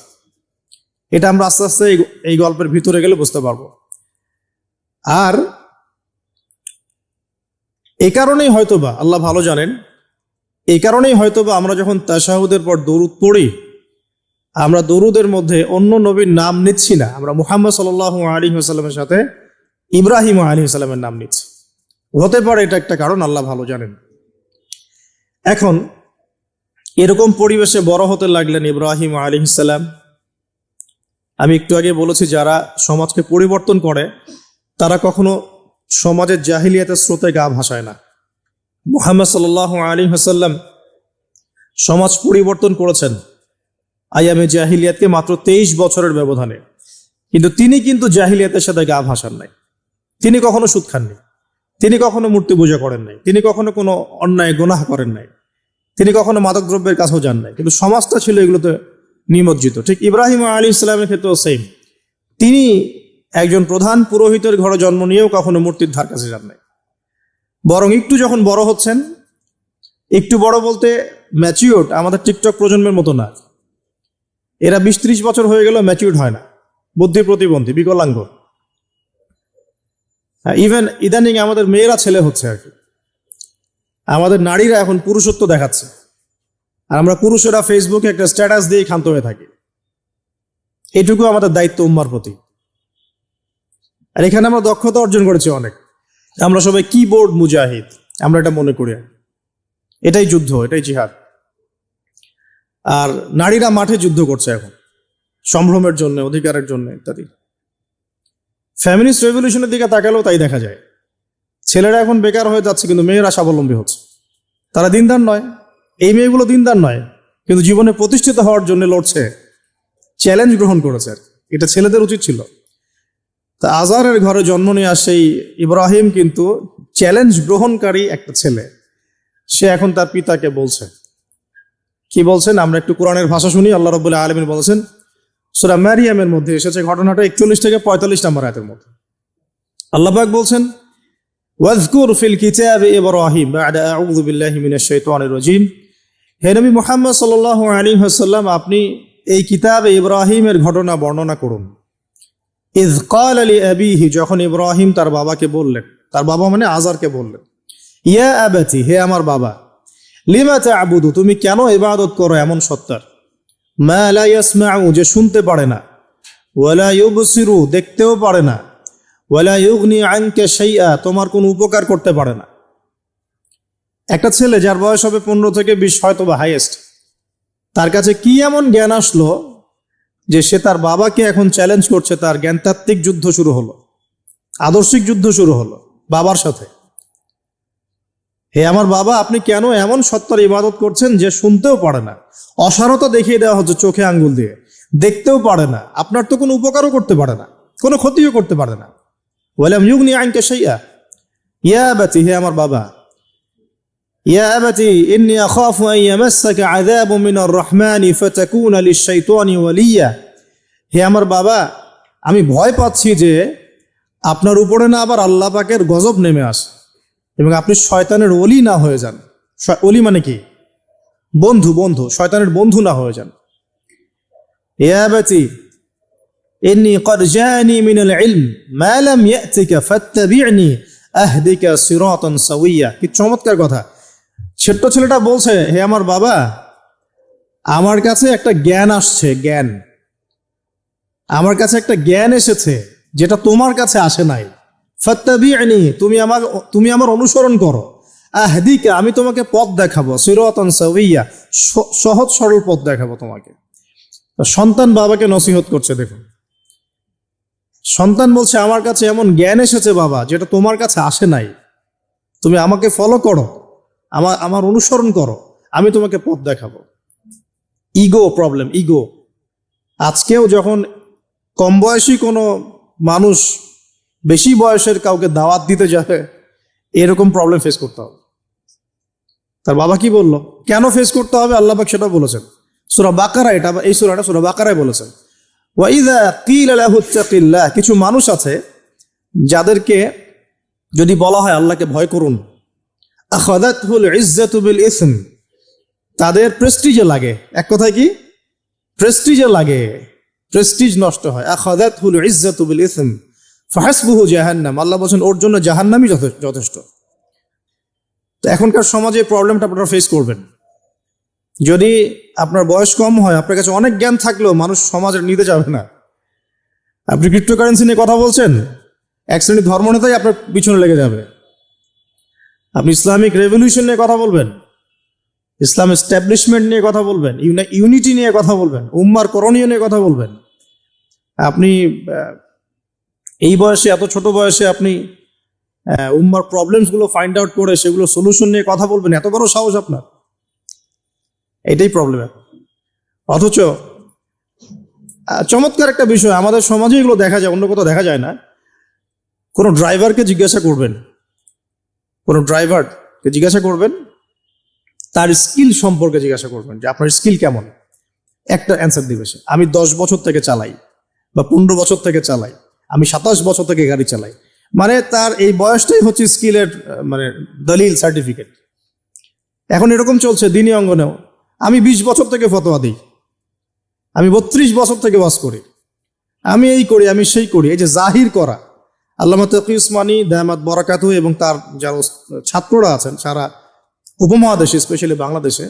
Speaker 1: এটা আমরা আস্তে আস্তে এই গল্পের ভিতরে গেলে বুঝতে পারবো। আর এই কারণেই হয়তোবা আল্লাহ ভালো জানেন, এই কারণেই হয়তোবা আমরা যখন তাশাহুদের পর দরুদ পড়ি, আমরা দরুদের মধ্যে অন্য নবীর নাম নিচ্ছি না, আমরা মুহাম্মদ সাল্লাল্লাহু আলাইহি ওয়াসাল্লামের সাথে ইব্রাহিম আলাইহিস সালামের নাম নিচ্ছি। হতে পারে এটা একটা কারণ, আল্লাহ ভালো জানেন। এখন এরকম পরিবেশে বড় হতে লাগলেন ইব্রাহিম আলাইহিস সালাম। আমি একটু আগে বলেছি, যারা সমাজকে পরিবর্তন করে তারা কখনো সমাজের জাহিলিয়াতের স্রোতে গা ভাসায় না। মুহাম্মদ সাল্লাল্লাহু আলাইহি ওয়াসাল্লাম সমাজ পরিবর্তন করেছেন আইয়ামে জাহিলিয়াতকে মাত্র 23 বছরের ব্যবধানে, কিন্তু তিনি কিন্তু জাহিলিয়াতের সাথে গা ভাসান নাই। তিনি কখনো সুদ খাননি, তিনি কখনো মূর্তি পূজা করেন নাই, তিনি কখনো কোনো অন্যায় গুনাহ করেন নাই, তিনি কখনো মাদক দ্রব্যের কাছেও যান নাই, কিন্তু সমাজটা ছিল এগুলোতে নিমজ্জিত। ঠিক ইব্রাহিম আলাইহিস সালামের ক্ষেত্রেও সেম, তিনি একজন প্রধান পুরোহিতের ঘরে জন্ম নিয়েও কখনো মূর্তির ধার কাছে যান নাই। বরং একটু যখন বড় হচ্ছেন, একটু বড় বলতে ম্যাচিউরড, আমাদের টিকটক প্রজন্মের মতো না, এরা 20-30 বছর হয়ে গেল ম্যাচিউরড হয় না, বুদ্ধি প্রতিবন্ধী, বিকলাঙ্গ। ইভেন ইদানিং আমাদের মেয়েরা ছেলে হচ্ছে আর কি, আমাদের নারীরা এখন পুরুষত্ব দেখাচ্ছে, আর আমরা পুরুষেরা ফেসবুকে একটা স্ট্যাটাস দিয়ে ক্ষান্ত হয়ে থাকি। এটুকু আমাদের দায়িত্ব উম্মার প্রতি। আর এখানে আমরা দক্ষতা অর্জন করেছি অনেক, আমরা সবাই কিবোর্ড মুজাহিদ, আমরা এটা মনে করি। এটাই যুদ্ধ, এটাই জিহাদ। আর নারীরা মাঠে যুদ্ধ করছে এখন সম্ভ্রমের জন্য, অধিকারের জন্য ইত্যাদি। ফ্যামিলিস্ট রেভলিউশনের দিকে তাকালেও তাই দেখা যায়। ছেলেরা এখন বেকার হয়ে যাচ্ছে, কিন্তু মেয়েরা স্বাবলম্বী হচ্ছে। তারা দিনদার নয়, এই মেয়েগুলো দিনদার নয়, কিন্তু জীবনে প্রতিষ্ঠিত হওয়ার জন্য লড়ছে, চ্যালেঞ্জ গ্রহণ করেছে। এটা ছেলেদের উচিত ছিল। তা আজারের ঘরে জন্ম নিয়ে আসে ইব্রাহিম কিন্তু চ্যালেঞ্জ গ্রহণকারী একটা ছেলে। সে এখন তার পিতাকে বলছে, কি বলছেন আমরা একটু কোরআনের ভাষা শুনি। আল্লাহ রাব্বুল আলামিন বলেছেন সূরা মারিয়ামের মধ্যে এসেছে ঘটনাটা 41 থেকে 45 নম্বর আয়াতের মধ্যে। আল্লাহ পাক বলছেন, ওয়াজকুর ফিল কিতাবি ইব্রাহিম বা'দা আউযু বিল্লাহি মিনাশ শাইতানির রাজীম। হে নবী মুহাম্মদ সাল্লাল্লাহু আলাইহি ওয়াসাল্লাম, আপনি এই কিতাবে ইব্রাহিমের ঘটনা বর্ণনা করুন। ইয ক্বালা লিআবিহি, যখন ইব্রাহিম তার বাবাকে বললেন, তার বাবা মানে আজারকে বললেন, ইয়া আবাতি, হে আমার বাবা, লিমা তা'বুদু, তুমি কেন ইবাদত করো এমন সত্তার, মা লা ইয়াসমাউ, যে শুনতে পারে না, ওয়ালা ইউবসিরু, দেখতেও পারে না, ওয়ালা ইউগনি আনকা শাইআ, তোমার কোনো উপকার করতে পারে না। একটা ছেলে যার বয়স হবে 15 থেকে 20, হয়তো বা হাইয়েস্ট, তার কাছে কি এমন জ্ঞান আসলো যে সে তার বাবাকে এখন চ্যালেঞ্জ করছে। তার জ্ঞানতাত্ত্বিক যুদ্ধ শুরু হলো, আদর্শিক যুদ্ধ শুরু হলো বাবার সাথে। হে আমার বাবা, আপনি কেন এমন সত্তার ইবাদত করছেন যে শুনতেও পারে না? অসারতা দেখিয়ে দেওয়া হচ্ছে চোখে আঙ্গুল দিয়ে, দেখতেও পারে না, আপনার তো কোনো উপকারও করতে পারে না, কোনো ক্ষতিও করতে পারে না। ওয়ালাম ইউগনি আনকা শাইআ, ইয়া আবাতি, হে আমার বাবা, ইয়া আবাতি ইন্নী আখাফু আন ইয়ামাসসাকা আযাবুম মিনার রাহমানি ফাতাকুনা লিশ-শাইতানি ওয়ালিয়্যা, হে আমার বাবা, আমি ভয় পাচ্ছি যে আপনার উপরে না আবার আল্লাহ পাকের গজব নেমে আসে এবং আপনি শয়তানের ওলি না হয়ে যান। ওলি মানে কি? বন্ধু, বন্ধু, শয়তানের বন্ধু না হয়ে যান। ইয়া আবাতি ইন্নী ক্বাদ জাআনি মিনাল ইলম মা লাম ইয়াতিকা ফাত্তাবি'নি আহদিকা সিরাতান সাওয়িয়া। কি চমৎকার কথা! ছোট্ট ছেলেটা বলছে, হে আমার বাবা, আমার কাছে একটা জ্ঞান আসছে, জ্ঞান আমার কাছে একটা জ্ঞান এসেছে যেটা তোমার কাছে আসে নাই। ফাত্তাবি'নি, তুমি আমার অনুসরণ করো। আহদিকা, আমি তোমাকে পথ দেখাবো। সিরাতান সাওয়িয়া, সহজ সরল পথ দেখাবো তোমাকে। সন্তান বাবাকে নসিহত করছে। দেখুন, সন্তান বলছে, আমার কাছে এমন জ্ঞান এসেছে বাবা যেটা তোমার কাছে আসে নাই। তুমি আমাকে ফলো করো, আমার অনুসরণ করো, আমি তোমাকে পথ দেখাবো। Ego problem, ego. আজকেও যখন কম বয়সী কোনো মানুষ বেশি বয়সের কাউকে দাওয়াত দিতে যাবে, এরকম প্রবলেম ফেস করতে হবে। তার বাবা কি বললো, কেন ফেস করতে হবে, আল্লাহ পাক সেটা বলেছেন সূরা বাকারা। এই সূরাটা সূরা বাকারায় বলেছেন, ওয়াইযা কিলা লাহু ইত্তাকিল্লাহ। কিছু মানুষ আছে যাদেরকে যদি বলা হয় আল্লাহকে ভয় করুন, আখাযাতহুল ইজ্জাতু বিল ইসম, তাদের প্রেস্টিজে লাগে। এক কথায় কি, প্রেস্টিজে লাগে, প্রেস্টিজ নষ্ট হয়। আখাযাতহুল ইজ্জাতু বিল ইসম ফাহাসবুহু জাহান্নাম। আল্লাহ বলেন ওর জন্য জাহান্নামই যথেষ্ট। তো এখনকার সমাজে প্রবলেমটা আপনারা ফেস করবেন। যদি আপনার বয়স কম হয়, আপনার কাছে অনেক জ্ঞান থাকলেও মানুষ সমাজের নিতে যাবে না। আপনি ক্রিপ্টোকারেন্সি নিয়ে কথা বলছেন, এক শ্রেণীর ধর্মনেতাই আপনার পিছনে লেগে যাবে। আপনি ইসলামিক রেভলিউশন নিয়ে কথা বলবেন, ইসলাম এস্টাবলিশমেন্ট নিয়ে কথা বলবেন, ইউনিটি নিয়ে কথা বলবেন, উম্মার করণীয় নিয়ে কথা বলবেন। আপনি এই বয়সে, এত ছোট বয়সে আপনি উম্মার প্রবলেমসগুলো ফাইন্ড আউট করে সেগুলো সলিউশন নিয়ে কথা বলবেন, এত বড় সাহস আপনার? এটাই প্রবলেম। অথচ চমৎকার একটা বিষয়, আমাদের সমাজে এগুলো দেখা যায়, অন্য কোথাও দেখা যায় না। কোনো ড্রাইভারকে জিজ্ঞাসা করবেন, তার স্কিল সম্পর্কে জিজ্ঞাসা করবেন যে আপনার স্কিল কেমন। একটা অ্যান্সার দিবে সে, আমি 10 বছর থেকে চালাই, বা 15 বছর থেকে চালাই, আমি 27 বছর থেকে গাড়ি চালাই। মানে তার এই বয়সটাই হচ্ছে স্কিলের মানে দলিল, সার্টিফিকেট। এখন এরকম চলছে দিনী অঙ্গনেও। আমি 20 বছর থেকে ফতোয়া দিই, আমি 32 বছর থেকে ওয়াজ করি, আমি এই করি, আমি সেই করি। এই যে জাহির করা, আল্লামা তাকি উসমানী দামাত বরাকাতহু এবং তার যারা ছাত্ররা আছেন সারা উপমহাদেশে, স্পেশালি বাংলাদেশে,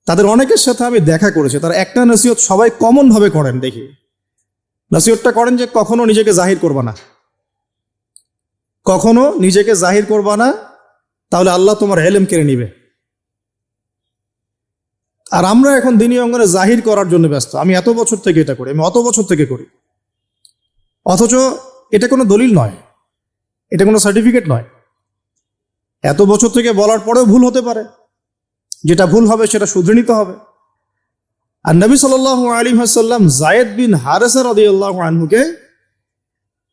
Speaker 1: তাদের অনেকের সাথে আমি দেখা করেছি। তারা একটা নসিহত সবাই কমন ভাবে করেন। দেখি, নসিহতটা করেন যে কখনো নিজেকে জাহির করবা না, কখনো নিজেকে জাহির করবা না, তাহলে আল্লাহ তোমার ইলম কেড়ে নিবে। আর আমরা এখন দিনী অঙ্গনে জাহির করার জন্য ব্যস্ত। আমি এত বছর থেকে এটা করি, আমি অত বছর থেকে করি। অথচ এটা কোনো দলিল নয়, এটা কোনো সার্টিফিকেট নয়। এত বছর থেকে বলার পরেও ভুল হতে পারে, যেটা ভুল হবে সেটা শুধরে নিতে হবে। আর নবী সাল্লাল্লাহু আলাইহি ওয়াসাল্লাম যায়েদ বিন হারেসা রাদিয়াল্লাহু আনহুকে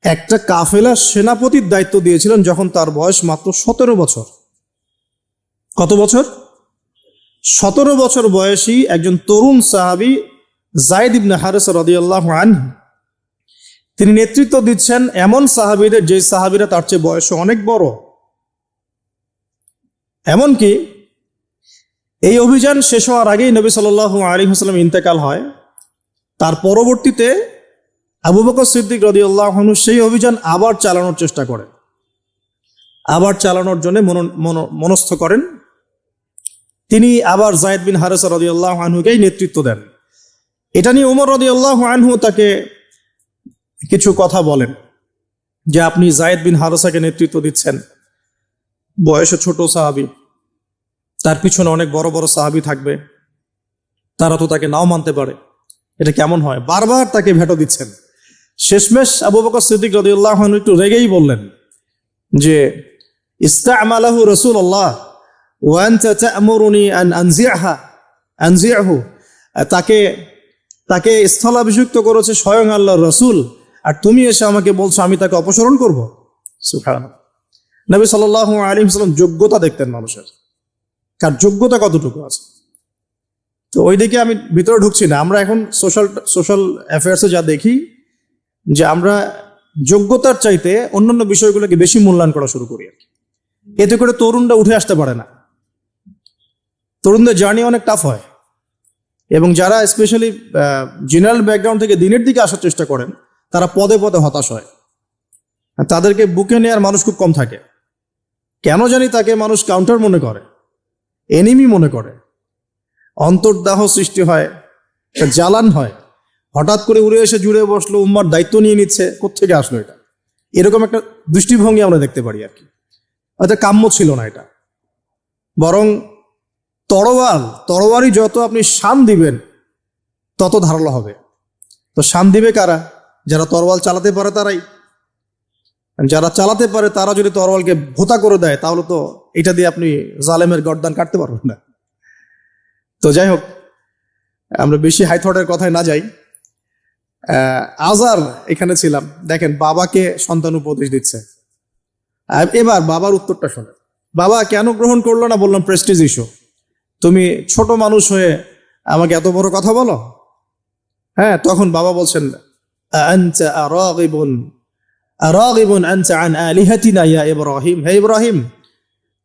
Speaker 1: একটা কাফেলার সেনাপতির দায়িত্ব দিয়েছিলেন যখন তার বয়স মাত্র 17 বছর। কত বছর? 17 বছর বয়সী একজন তরুণ সাহাবী যায়েদ ইবনে হারেসা রাদিয়াল্লাহু আনহু, তিনি নেতৃত্ব দিচ্ছেন এমন সাহাবীদের যে সাহাবীরা তার চেয়ে বয়সে অনেক বড়। এমনকি এই অভিযান শেষ হওয়ার আগেই নবী সাল্লাল্লাহু আলাইহি ওয়াসাল্লাম ইন্তেকাল হয়। তার পরবর্তীতে আবু বকর সিদ্দিক রাদিয়াল্লাহু আনহু সেই অভিযান আবার চালানোর চেষ্টা করেন, আবার চালানোর জন্য মনস্থ করেন। তিনি আবার যায়েদ বিন হারেসা রাদিয়াল্লাহু আনহুকেই নেতৃত্ব দেন। এটা নিয়ে ওমর রাদিয়াল্লাহু আনহু তাকে কিছু কথা বলেন যে আপনি যায়েদ বিন হারেসাকে নেতৃত্ব দিচ্ছেন, বয়সে ছোট সাহাবী, তার পিছনে অনেক বড় বড় সাহাবী থাকবে, তারা তো তাকে নাও মানতে পারে, এটা কেমন হয়? বারবার তাকে ভেটো দিচ্ছেন। শেষমেশ আবু বকর সিদ্দিক রাদিয়াল্লাহু আনহু একটু রেগেই বললেন যে ইস্তা'মালাহু রাসূলুল্লাহ ওয়া আনতা তা'মুরুনি আন আনজি'হু। তাকে স্থলাভিষিক্ত করেছে স্বয়ং আল্লাহর রাসূল, আর তুমি এসে আমাকে বলছো আমি তাকে অপসারণ করব। সুবহানাল্লাহ। নবী সাল্লাল্লাহু আলাইহি ওয়াসাল্লাম যোগ্যতা দেখতেন মানুষের, কার যোগ্যতা কতটুকু আছে। তো ওই দিকে আমি ভিতরে ঢুকছি না। আমরা এখন সোশ্যাল অ্যাফেয়ার্সে যা দেখি যে আমরা যোগ্যতার চাইতে অন্যান্য বিষয়গুলোকে বেশি মূল্যায়ন করা শুরু করি। এতে করে তরুণরা উঠে আসতে পারে না, তরুণদের জার্নি অনেক টাফ হয়। এবং যারা স্পেশালি জেনারেল ব্যাকগ্রাউন্ড থেকে দিনের দিকে আসার চেষ্টা করেন, তারা পদে পদে হতাশ হয়। তাদেরকে বুকে নেওয়ার মানুষ খুব কম থাকে। কেন জানি তাকে মানুষ কাউন্টার মনে করে, এনিমি মনে করে, অন্তর্দাহ সৃষ্টি হয়, একটা জ্বালান হয়। হঠাৎ করে উড়ে এসে জুড়ে বসলো, উম্মার দায়িত্ব নিয়ে নিচ্ছে, কোত্থেকে আসলো এটা? এরকম একটা দৃষ্টিভঙ্গি আমরা দেখতে পারি আর কি। হয়তো কাম্য ছিল না এটা। বরং তরোয়ারি যত আপনি শান দিবেন তত ধারালো হবে। তো শান দিবে কারা? যারা তরোয়াল চালাতে পারে তারাই। যারা চালাতে পারে তারা যদি তরোয়ালকে ভোতা করে দেয়, তাহলে তো এটা দিয়ে আপনি জালেমের গর্দান কাটতে পারবেন না। তো যাই হোক, আমরা বেশি হাইথটের কথায় না যাই। আজার এখানে ছিলাম, দেখেন বাবাকে সন্তান উপদেশ দিচ্ছে। এবার বাবার উত্তরটা শোনেন। বাবা কেন গ্রহণ করলো না? বললাম প্রেস্টিজ ইস্যু। তুমি ছোট মানুষ হয়ে আমাকে এত বড় কথা বলো? হ্যাঁ, তখন বাবা বলছেন, আনতা আরাগিবুন আনতা আন আলিহাতিনা ইয়া ইব্রাহিম। হে ইব্রাহিম,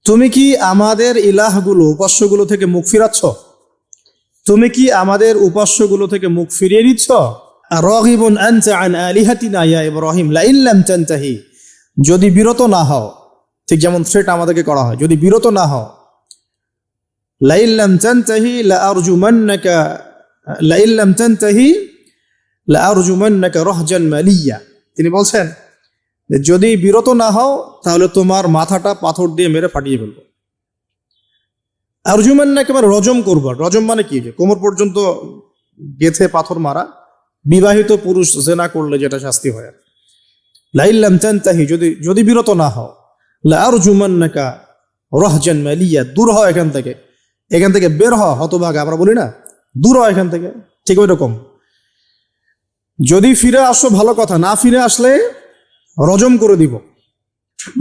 Speaker 1: তুমি কি আমাদের ইলাহগুলো, উপাস্যগুলো থেকে মুখ ফিরাচ্ছ? তুমি কি আমাদের উপাস্যগুলো থেকে মুখ ফিরিয়ে নিচ্ছ? আরাগিবুন আনতা আন আলিহাতিনা ইয়া ইব্রাহিম লাইন লাম তানতাহি, যদি বিরত না হও, ঠিক যেমন থ্রেট আমাদেরকে করা হয়, যদি বিরত না হও, লাইন লাম তানতাহি লাআরজুমান্নাকা লাইন লাম তানতাহি লাআরজুমান্নাকা রাহজান মালিয়া। তিনি বলছেন যে যদি বিরত না হও তাহলে তোমার মাথাটা পাথর দিয়ে মেরে ফাটিয়ে ফেলবো। আরজুমান্নাকা মানে রজম করবো। রজম মানে কি? যে কোমর পর্যন্ত গেথে পাথর মারা। বিবাহিত পুরুষ জেনা করলে যেটা শাস্তি হয়। লাইন লাম তানতাহি, যদি বিরত না হও, লাআরজুমান্নাকা রাহজান মালিয়া, দূর হও এখান থেকে বের হও হতভাগা। আমরা বলি না, দূর হও এখান থেকে, ঠিক ওই রকম। যদি ফিরে আসো ভালো কথা, না ফিরে আসলে রজম করে দিব,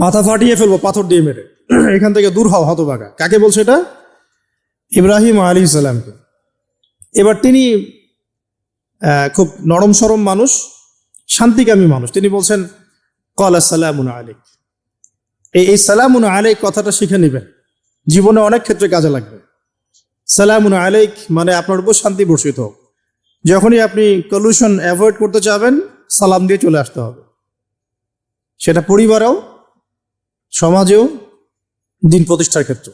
Speaker 1: মাথা ফাটিয়ে ফেলবো পাথর দিয়ে মেরে। এখান থেকে দূর হও হতভাগা। কাকে বলছে এটা? ইব্রাহিম আলাইহিস সালামকে। এবার তিনি খুব নরম সরম মানুষ, শান্তিকামী মানুষ। তিনি বলছেন ক্বালা সালামুন আলাইক। এই সালামুন আলাইক কথাটা শিখে নেবেন, জীবনে অনেক ক্ষেত্রে কাজে লাগবে। সালামুন আলাইক মানে আপনার উপর শান্তি বর্ষিত হোক। যখনই আপনি কলিউশন অ্যাভয়েড করতে চাবেন, সালাম দিয়ে চলে আসতে হবে। সেটা পরিবারেও, সমাজেও, দিন প্রতিষ্ঠার ক্ষেত্রে।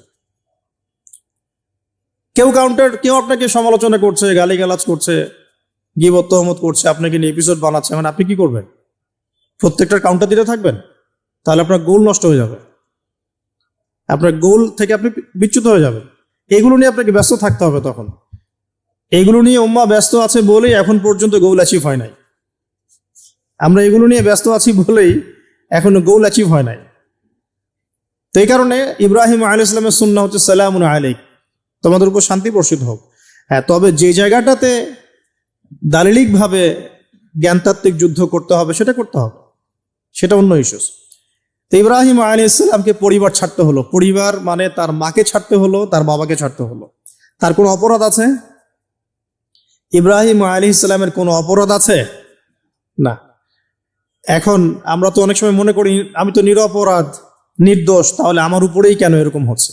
Speaker 1: কেউ আপনাকে সমালোচনা করছে, গালিগালাজ করছে, গীবত তহমত করছে, আপনাকে নিয়ে এপিসোড বানাচ্ছে, মানে আপনি কি করবেন? প্রত্যেকটার কাউন্টার দিতে থাকবেন? তাহলে আপনার গোল নষ্ট হয়ে যাবে, আপনার গোল থেকে আপনি বিচ্যুত হয়ে যাবেন। এগুলো নিয়ে আপনাকে ব্যস্ত থাকতে হবে। তখন এগুলো নিয়ে উম্মাহ ব্যস্ত আছে বলেই এখন পর্যন্ত গোল অ্যাচিভ হয় নাই। আমরা এগুলো নিয়ে ব্যস্ত আছি বলেই এখনো গোল অ্যাচিভ হয় নাই। তো এই কারণে ইব্রাহিম আলাইহিস সালামের সুন্নাহ হচ্ছে সালামুন আলাইক, তোমাদের উপর শান্তি বর্ষিত হোক। হ্যাঁ, তবে যে জায়গাটাতে দালিলিকভাবে জ্ঞানতাত্ত্বিক যুদ্ধ করতে হবে সেটা করতে হবে, সেটা অন্য ইস্যুস। তো ইব্রাহিম আলাইহিস সালামকে পরিবার ছাড়তে হলো। পরিবার মানে তার মাকে ছাড়তে হলো, তার বাবাকে ছাড়তে হলো। তার কোনো অপরাধ আছে? ইব্রাহিম আলাইহিস সালামের কোনো অপরাধ আছে? না। এখন আমরা তো অনেক সময় মনে করি আমি তো নিরপরাধ, নির্দোষ, তাহলে আমার উপরেই কেন এরকম হচ্ছে?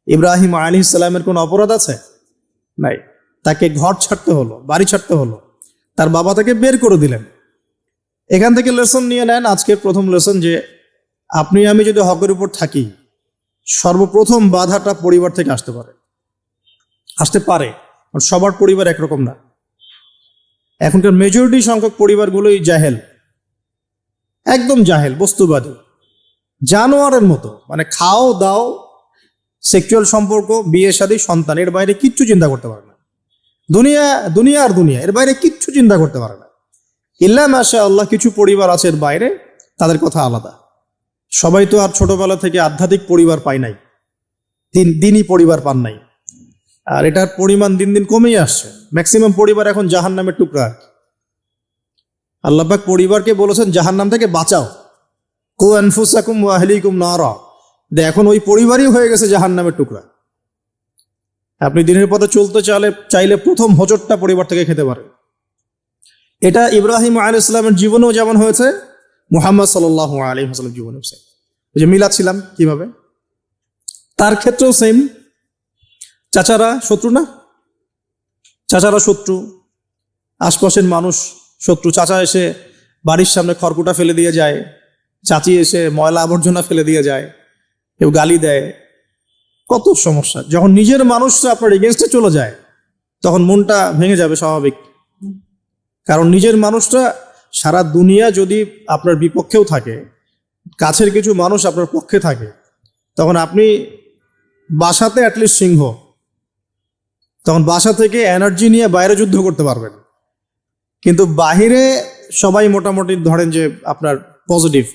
Speaker 1: ইব্রাহিম আলাইহিস সালামের কোনো অপরাধ আছে? নাই। তাকে ঘর ছাড়তে হলো, বাড়ি ছাড়তে হলো, তার বাবা তাকে বের করে দিলেন। এখান থেকে লেসন নিয়ে নেন, আজকের প্রথম লেসন, যে আপনি আমি যদি হকের উপর থাকি, সর্বপ্রথম বাধাটা পরিবার থেকে আসতে পারে। সবার পরিবার একরকম না। এখনকার মেজরিটি সংখ্যক পরিবারগুলোই জাহেল, একদম জাহেল, বস্তুবাদী, জানোয়ারের মতো। মানে খাও দাও, সেক্সুয়াল সম্পর্ক, বিয়ে শাদী, সন্তান, এর বাইরে কিচ্ছু চিন্তা করতে পারে না। দুনিয়া আর দুনিয়া, এর বাইরে কিচ্ছু চিন্তা করতে পারে না। ইল্লা মাশাআল্লাহ কিছু পরিবার আছে এর বাইরে, তাদের কথা আলাদা। সবাই তো আর ছোটবেলা থেকে আধ্যাত্মিক পরিবার পায় নাই, দিনই পরিবার পান নাই। আর এটার পরিমাণ দিন দিন কমেই আসছে। ম্যাক্সিমাম পরিবার এখন জাহান্নামের টুকরা। আল্লাহ পাক পরিবারকে বলেছেন জাহান্নাম থেকে বাঁচাও, কু আনফুসাকুম ওয়া আহলিকুম নারা। এখন ওই পরিবারই হয়ে গেছে জাহান্নামের টুকরা। আপনি দিনের পথে চলতে চাইলে প্রথম হোঁচটটা পরিবার থেকে খেতে পারেন। এটা ইব্রাহিম আলাইহিস সালামের জীবনেও যেমন হয়েছে, মুহাম্মদ সাল্লাল্লাহু আলাইহি ওয়াসাল্লাম জীবনে হয়েছে। ওই যে মিলাদ ছিলাম কিভাবে, তার ক্ষেত্রেও সেম। চাচারা শত্রু না? চাচারা শত্রু, আশপাশের মানুষ শত্রু। চাচা এসে বাড়ির সামনে খড়কুটা ফেলে দিয়ে যায়, চাচি এসে ময়লা আবর্জনা ফেলে দিয়ে যায়, কেউ গালি দেয়, কত সমস্যা। যখন নিজের মানুষরা আপনার এগেনস্টে চলে যায় তখন মনটা ভেঙে যাবে, স্বাভাবিক। কারণ নিজের মানুষটা সারা দুনিয়া যদি আপনার বিপক্ষেও থাকে, কাছের কিছু মানুষ আপনার পক্ষে থাকে, তখন আপনি বাসাতে অ্যাটলিস্ট সিংহ, তখন বাসা থেকে এনার্জি নিয়ে বাইরে যুদ্ধ করতে পারবেন। কিন্তু বাহিরে সবাই মোটামুটি ধরেন যে আপনার পজিটিভ,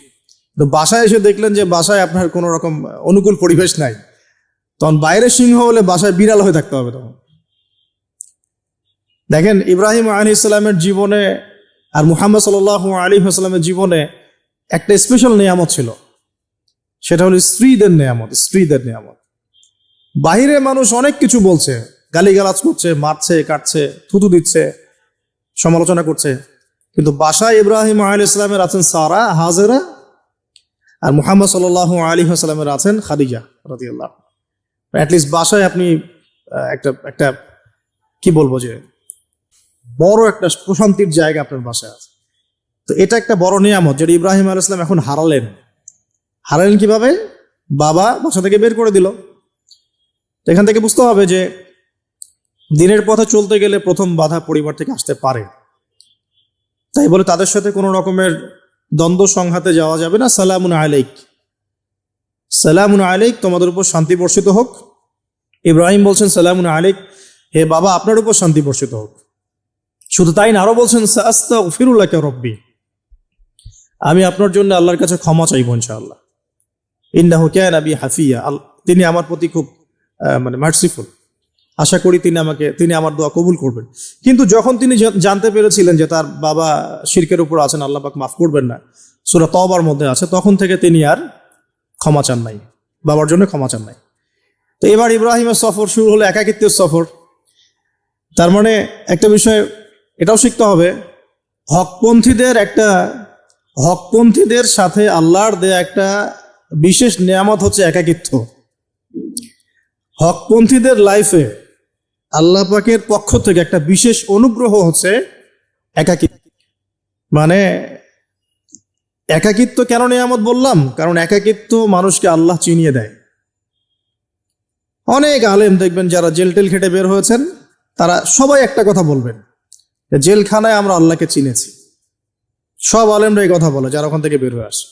Speaker 1: তো বাসায় এসে দেখলেন যে বাসায় আপনার কোনো রকম অনুকূল পরিবেশ নাই, তখন বাইরে সিংহ হলে বাসায় বিড়াল হয়ে থাকতে হবে। তখন দেখেন ইব্রাহিম আলাইহিস সালামের জীবনে আর মুহাম্মদ সাল্লাল্লাহু আলাইহি ওয়াসাল্লামের জীবনে একটা স্পেশাল নিয়ামত ছিল, সেটা হলো স্ত্রীদের নিয়ামত। স্ত্রীদের নিয়ামত। বাহিরে মানুষ অনেক কিছু বলছে, গালিগালাজ করছে, মারছে, কাটছে, থুতু দিচ্ছে, সমালোচনা করছে, কিন্তু বাসায় ইব্রাহিম আলাইহিস সালামের আছেন সারা, হাজেরা, আর মুহাম্মদ সাল্লাল্লাহু আলাইহি ওয়াসাল্লামের আছেন খাদিজা রাদিয়াল্লাহু। অ্যাটলিস্ট বাসায় আপনি একটা একটা কি বলবো যে বড় একটা প্রশান্তির জায়গা আপনার বাসায় আছে। তো এটা একটা বড় নিয়ামত যেটা ইব্রাহিম আলাইহিস সালাম এখন হারালেন। হারালেন কিভাবে? বাবা বাসা থেকে বের করে দিল। তো এখান থেকে বুঝতে হবে যে দিনের পথে চলতে গেলে প্রথম বাধা পরিবার থেকে আসতে পারে। তাই বলে তাদের সাথে কোনো রকমের দ্বন্দ্ব সংঘাতে যাওয়া যাবে না। সালামুন আলাইক, সালামুন আলাইক, তোমাদের উপর শান্তি বর্ষিত হোক। ইব্রাহিম বলছেন সালামুন আলাইক, হে বাবা আপনার উপর শান্তি বর্ষিত হোক। শুধু তাই না, আরো বলছেন সাস্তাগফিরু লাকা রব্বি, আমি আপনার জন্য আল্লাহর কাছে ক্ষমা চাইব ইনশাআল্লাহ। ইন্নাহু কানা বি হাফিয়া, তিনি আমার প্রতি খুব মার্সিফুল, আশা করি তিনি আমার দোয়া কবুল করবেন। কিন্তু যখন তিনি জানতে পেরেছিলেন যে তার বাবা শিরকের উপর আছেন, আল্লাহ পাক মাফ করবেন না, সূরা তওবার মধ্যে আছে, তখন থেকে তিনি আর ক্ষমা চান নাই, বাবার জন্য ক্ষমা চান নাই। তো এবার ইব্রাহিমের সফর শুরু হলো একাকিত্বের সফর। তার মানে একটা বিষয় এটাও শিখতে হবে, হকপন্থীদের সাথে আল্লাহর দেয়া একটা বিশেষ নিয়ামত হচ্ছে একাকিত্ব। হকপন্থীদের লাইফে আল্লাহ পাকের পক্ষ থেকে একটা বিশেষ অনুগ্রহ হচ্ছে একাকিত্ব। মানে একাকিত্ব কেন নিয়ামত বললাম? কারণ একাকিত্ব মানুষকে আল্লাহ চিনিয়ে দেয়। অনেক আলেম দেখবেন যারা জেল টেল খেটে বের হয়েছেন, তারা সবাই একটা কথা বলবেন, জেলখানায় আমরা আল্লাহকে চিনেছি। সব আলেমরা এই কথা বলে যারা ওখান থেকে বের হয়ে আসে।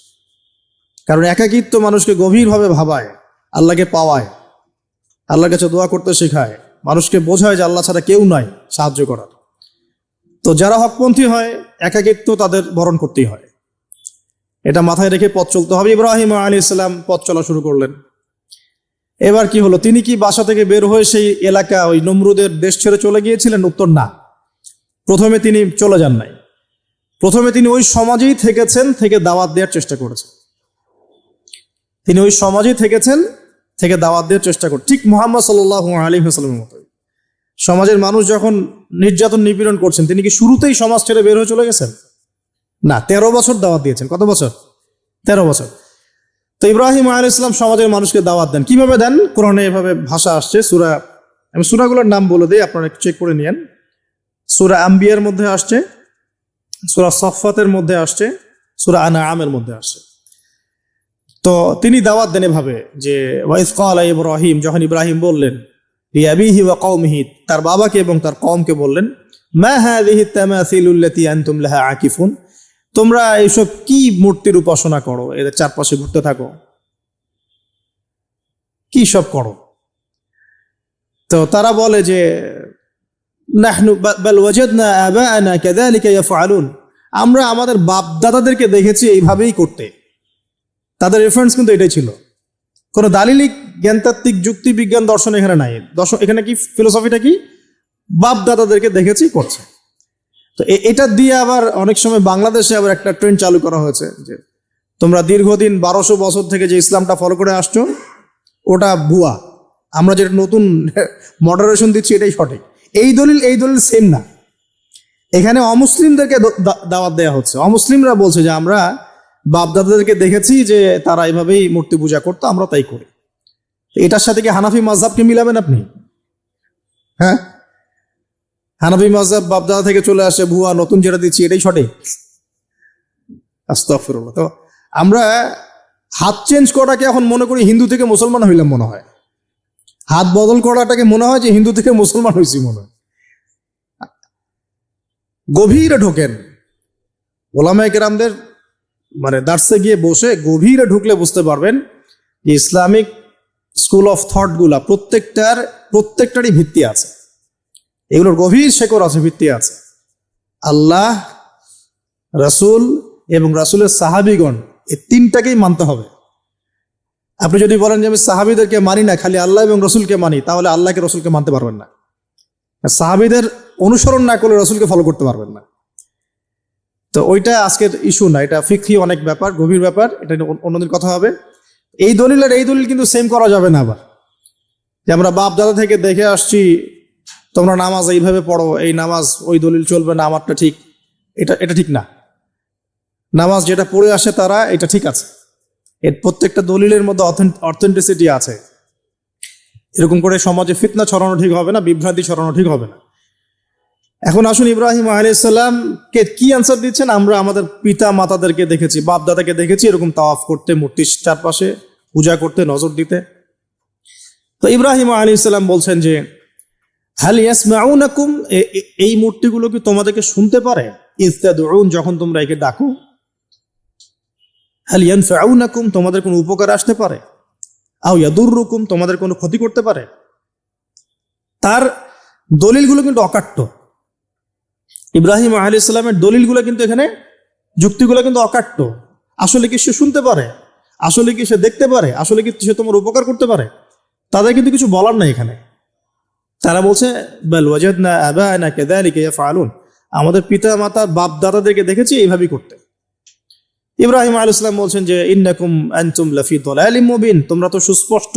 Speaker 1: কারণ একাকিত্ব মানুষকে গভীরভাবে ভাবায়, আল্লাহকে পাওয়ায়, আল্লাহর কাছে দোয়া করতে শেখায়, মানুষকে বোঝায় যে আল্লাহ ছাড়া কেউ নাই সাহায্য করার। তো যারা হকপন্থী হয়, একাকিত্ব তাদের বরণ করতেই হয়। এটা মাথায় রেখে পথ চলতে হবে। ইব্রাহিম আলাইহিস সালাম পথ চলা শুরু করলেন। এবার কি হলো? তিনি কি বাসা থেকে বের হয়ে সেই এলাকা, ওই নমরুদের দেশ ছেড়ে চলে গিয়েছিলেন? উত্তর না। প্রথমে তিনি চলে যান নাই, প্রথমে তিনি ওই সমাজেই থেকেছেন, থেকে দাওয়াত দেওয়ার চেষ্টা করেছেন। তিনি ওই সমাজেই থেকেছেন, থেকে দাওয়াত দেওয়ার চেষ্টা করেন, ঠিক মুহাম্মদ সাল্লাল্লাহু আলাইহি ওয়াসাল্লামের মতো। সমাজের মানুষ যখন নির্যাতন নিপীড়ন করছেন, তিনি কি শুরুতেই সমাজ ছেড়ে বের হয়ে চলে গেছেন? না, 13 বছর দাওয়াত দিয়েছেন। কত বছর? 13 বছর। তো ইব্রাহিম আলাইহিস সালাম সমাজের মানুষকে দাওয়াত দেন। কিভাবে দেন? কোরআনে এভাবে ভাষা আসছে। আমি সূরাগুলোর নাম বলে দিই, আপনারা একটু চেক করে নিয়েন। সূরা আম্বিয়ার মধ্যে আসছে, সূরা সাফফাতের মধ্যে আসছে, সূরা আনআমের মধ্যে আসছে। তো তিনি দাওয়াত দেন এভাবে যে ওয়াইজ ক্বালা ইব্রাহিম, যখন ইব্রাহিম বললেন লিআবিহি ওয়া কওমিহি, তার বাবাকে এবং তার কওমকে বললেন, মা হাযিহি তামাসিলুল্লাতী আনতুম লাহা আকিফুন, তোমরা এইসব কি মূর্তির উপাসনা করো, এদের চারপাশে ঘুরতে থাকো, কি সব করো? তো তারা বলে যে নাহনু বাল ওয়াজাদনা আবাআনা কাযালিকা ইয়াফআলুন, আমরা আমাদের বাপ দাদাদেরকে দেখেছি এইভাবেই করতে। তাদের রেফারেন্স কিন্তু এটাই ছিল। কোনো দালিলিক জ্ঞানতাত্ত্বিক যুক্তি বিজ্ঞান দর্শন এখানে নাই। এখানে কি ফিলোসফিটা কি? বাপ দাদাদেরকে দেখেছি করছে। তো এটা দিয়ে আবার অনেক সময় বাংলাদেশে আবার একটা ট্রেন্ড চালু করা হয়েছে যে তোমরা দীর্ঘদিন 1200 বছর থেকে যে ইসলামটা ফলো করে আসছো ওটা ভুয়া, আমরা যেটা নতুন মডারেশন দিচ্ছি এটাই সঠিক। এই দলিল সেম না। এখানে অমুসলিমদেরকে দাওয়াত দেওয়া হচ্ছে। অমুসলিমরা বলছে যে আমরা বাপদাদাদেরকে দেখেছি যে তারা এইভাবেই মূর্তি পূজা করতো, আমরা তাই করি। এটার সাথে কি হানাফি মাযহাবকে মিলাবেন আপনি? হ্যাঁ, হানাফি মাযহাব বাপদাদা থেকে চলে আসে, ভুয়া, নতুন যেটা দিচ্ছি এটাই সঠিক। আস্তাগফিরুল্লাহ। তো আমরা হাত চেঞ্জ করাটাকে এখন মনে করি হিন্দু থেকে মুসলমান হইলাম মনে হয়, হাত বদল করাটাকে মনে হয় যে হিন্দু থেকে মুসলমান হয়েছি মনে হয়। গভীরে ঢোকেন, ওলামায়ে কেরামদের মানে দার্সে গিয়ে বসে গভীরে ঢুকলে বুঝতে পারবেন যে ইসলামিক স্কুল অফ থট গুলা প্রত্যেকটারই ভিত্তি আছে, এগুলোর গভীর শেকড় আছে, ভিত্তি আছে। আল্লাহ, রাসূল এবং রাসূলের সাহাবীগণ, এই তিনটাকেই মানতে হবে। আপনি যদি বলেন যে আমি সাহাবীদেরকে মানি না, খালি আল্লাহ এবং রসুলকে মানি, তাহলে আল্লাহকে রসুলকে মানতে পারবেন না। সাহাবীদের অনুসরণ না করলে রসুলকে ফলো করতে পারবেন না। তো ওইটা আজকের ইস্যু না, এটা ফিকহি অনেক ব্যাপার, গভীর ব্যাপার, এটা অন্যদিন কথা হবে। এই দলিল আর এই দলিল কিন্তু সেম করা যাবে না। আবার যে আমরা বাপ দাদা থেকে দেখে আসছি, তোমরা নামাজ এইভাবে পড়ো, এই নামাজ ওই দলিল চলবে না, আমারটা ঠিক, এটা ঠিক না। নামাজ যেটা পড়ে আসে তারা, এটা ঠিক আছে, এর প্রত্যেকটা দলিলের মধ্যে অথেন্টিসিটি আছে। এরকম করে সমাজে ফিতনা ছড়ানো ঠিক হবে না, বিভ্রান্তি ছড়ানো ঠিক হবে না। এখন আসুন, ইব্রাহিম আলাইহিস সালাম কে কি আনসার দিচ্ছেন? আমরা আমাদের পিতা মাতাদেরকে দেখেছি, বাপ দাদাকে দেখেছি এরকম তাওয়াফ করতে, মূর্তির চারপাশে পূজা করতে, নজর দিতে। তো ইব্রাহিম আলাইহিস সালাম বলছেন যে হাল ইয়াসমাউনাকুম, এই মূর্তিগুলো কি তোমাদেরকে শুনতে পারে? ইস্তাদউন, যখন তোমরা একে ডাকো। হাল ইয়ানফাউনাকুম, তোমাদের কোনো উপকার আসতে পারে? আও ইয়াদুররুকুম, তোমাদের কোনো ক্ষতি করতে পারে? তার দলিলগুলো কিন্তু অকাট্য। ইব্রাহিম আলাইহিস সালামের দলিলগুলো কিন্তু এখানে, যুক্তিগুলো কিন্তু অকাট্য। আসলে কি সে শুনতে পারে? আসলে কি সে দেখতে পারে? আসলে কি সে তোমার উপকার করতে পারে? তাদের কিন্তু কিছু বলার নাই এখানে। তারা বলছে বাল ওয়াজাদনা আবানা কাযালিকা ইয়াফআলুন, আমাদের পিতা মাতা বাপ দাদাদেরকে দেখেছি এইভাবেই করতে। ইব্রাহিম আলাইহিস সালাম বলছেন যে ইন্নাকুম আনতুম লাফি দালালিম মুবিন, তোমরা তো সুস্পষ্ট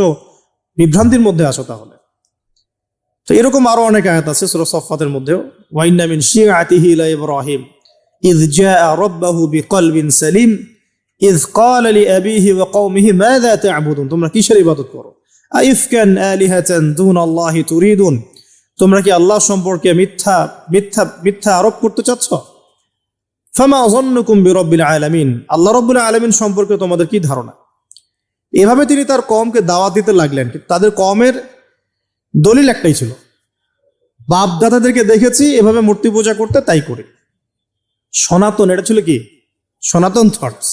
Speaker 1: বিভ্রান্তির মধ্যে আছো। তাহলে তো এরকম আরো অনেক আয়াত আছে সূরা সাফফাতের মধ্যেও, ওয়া ইন্না মিন শিআতিহি লা ইব্রাহিম ইয জাআ রাব্বাহু বিকলবিন সালিম ইয ক্বালা লিআবিহি ওয়া কওমিহি মাযা তা'বুদুন, তোমরা কিসের ইবাদত করো? আইফকান আলিহাতান দুনাল্লাহি তুরিদুন, তোমরা কি আল্লাহ সম্পর্কে মিথ্যা মিথ্যা মিথ্যা আরোপ করতে চাচ্ছ? ফামা যান্নুকুম বিরাব্বিল আলামিন, আল্লাহ রাব্বুল আলামিন সম্পর্কে তোমাদের কি ধারণা? এভাবে তিনি তার কওমকে দাওয়াত দিতে লাগলেন। তাদের কওমের দলিল একটাই ছিল, বাপ দাদাদেরকে দেখেছি এভাবে মূর্তি পূজা করতে, তাই করি। সনাতন, এটা ছিল কি? সনাতন থটস।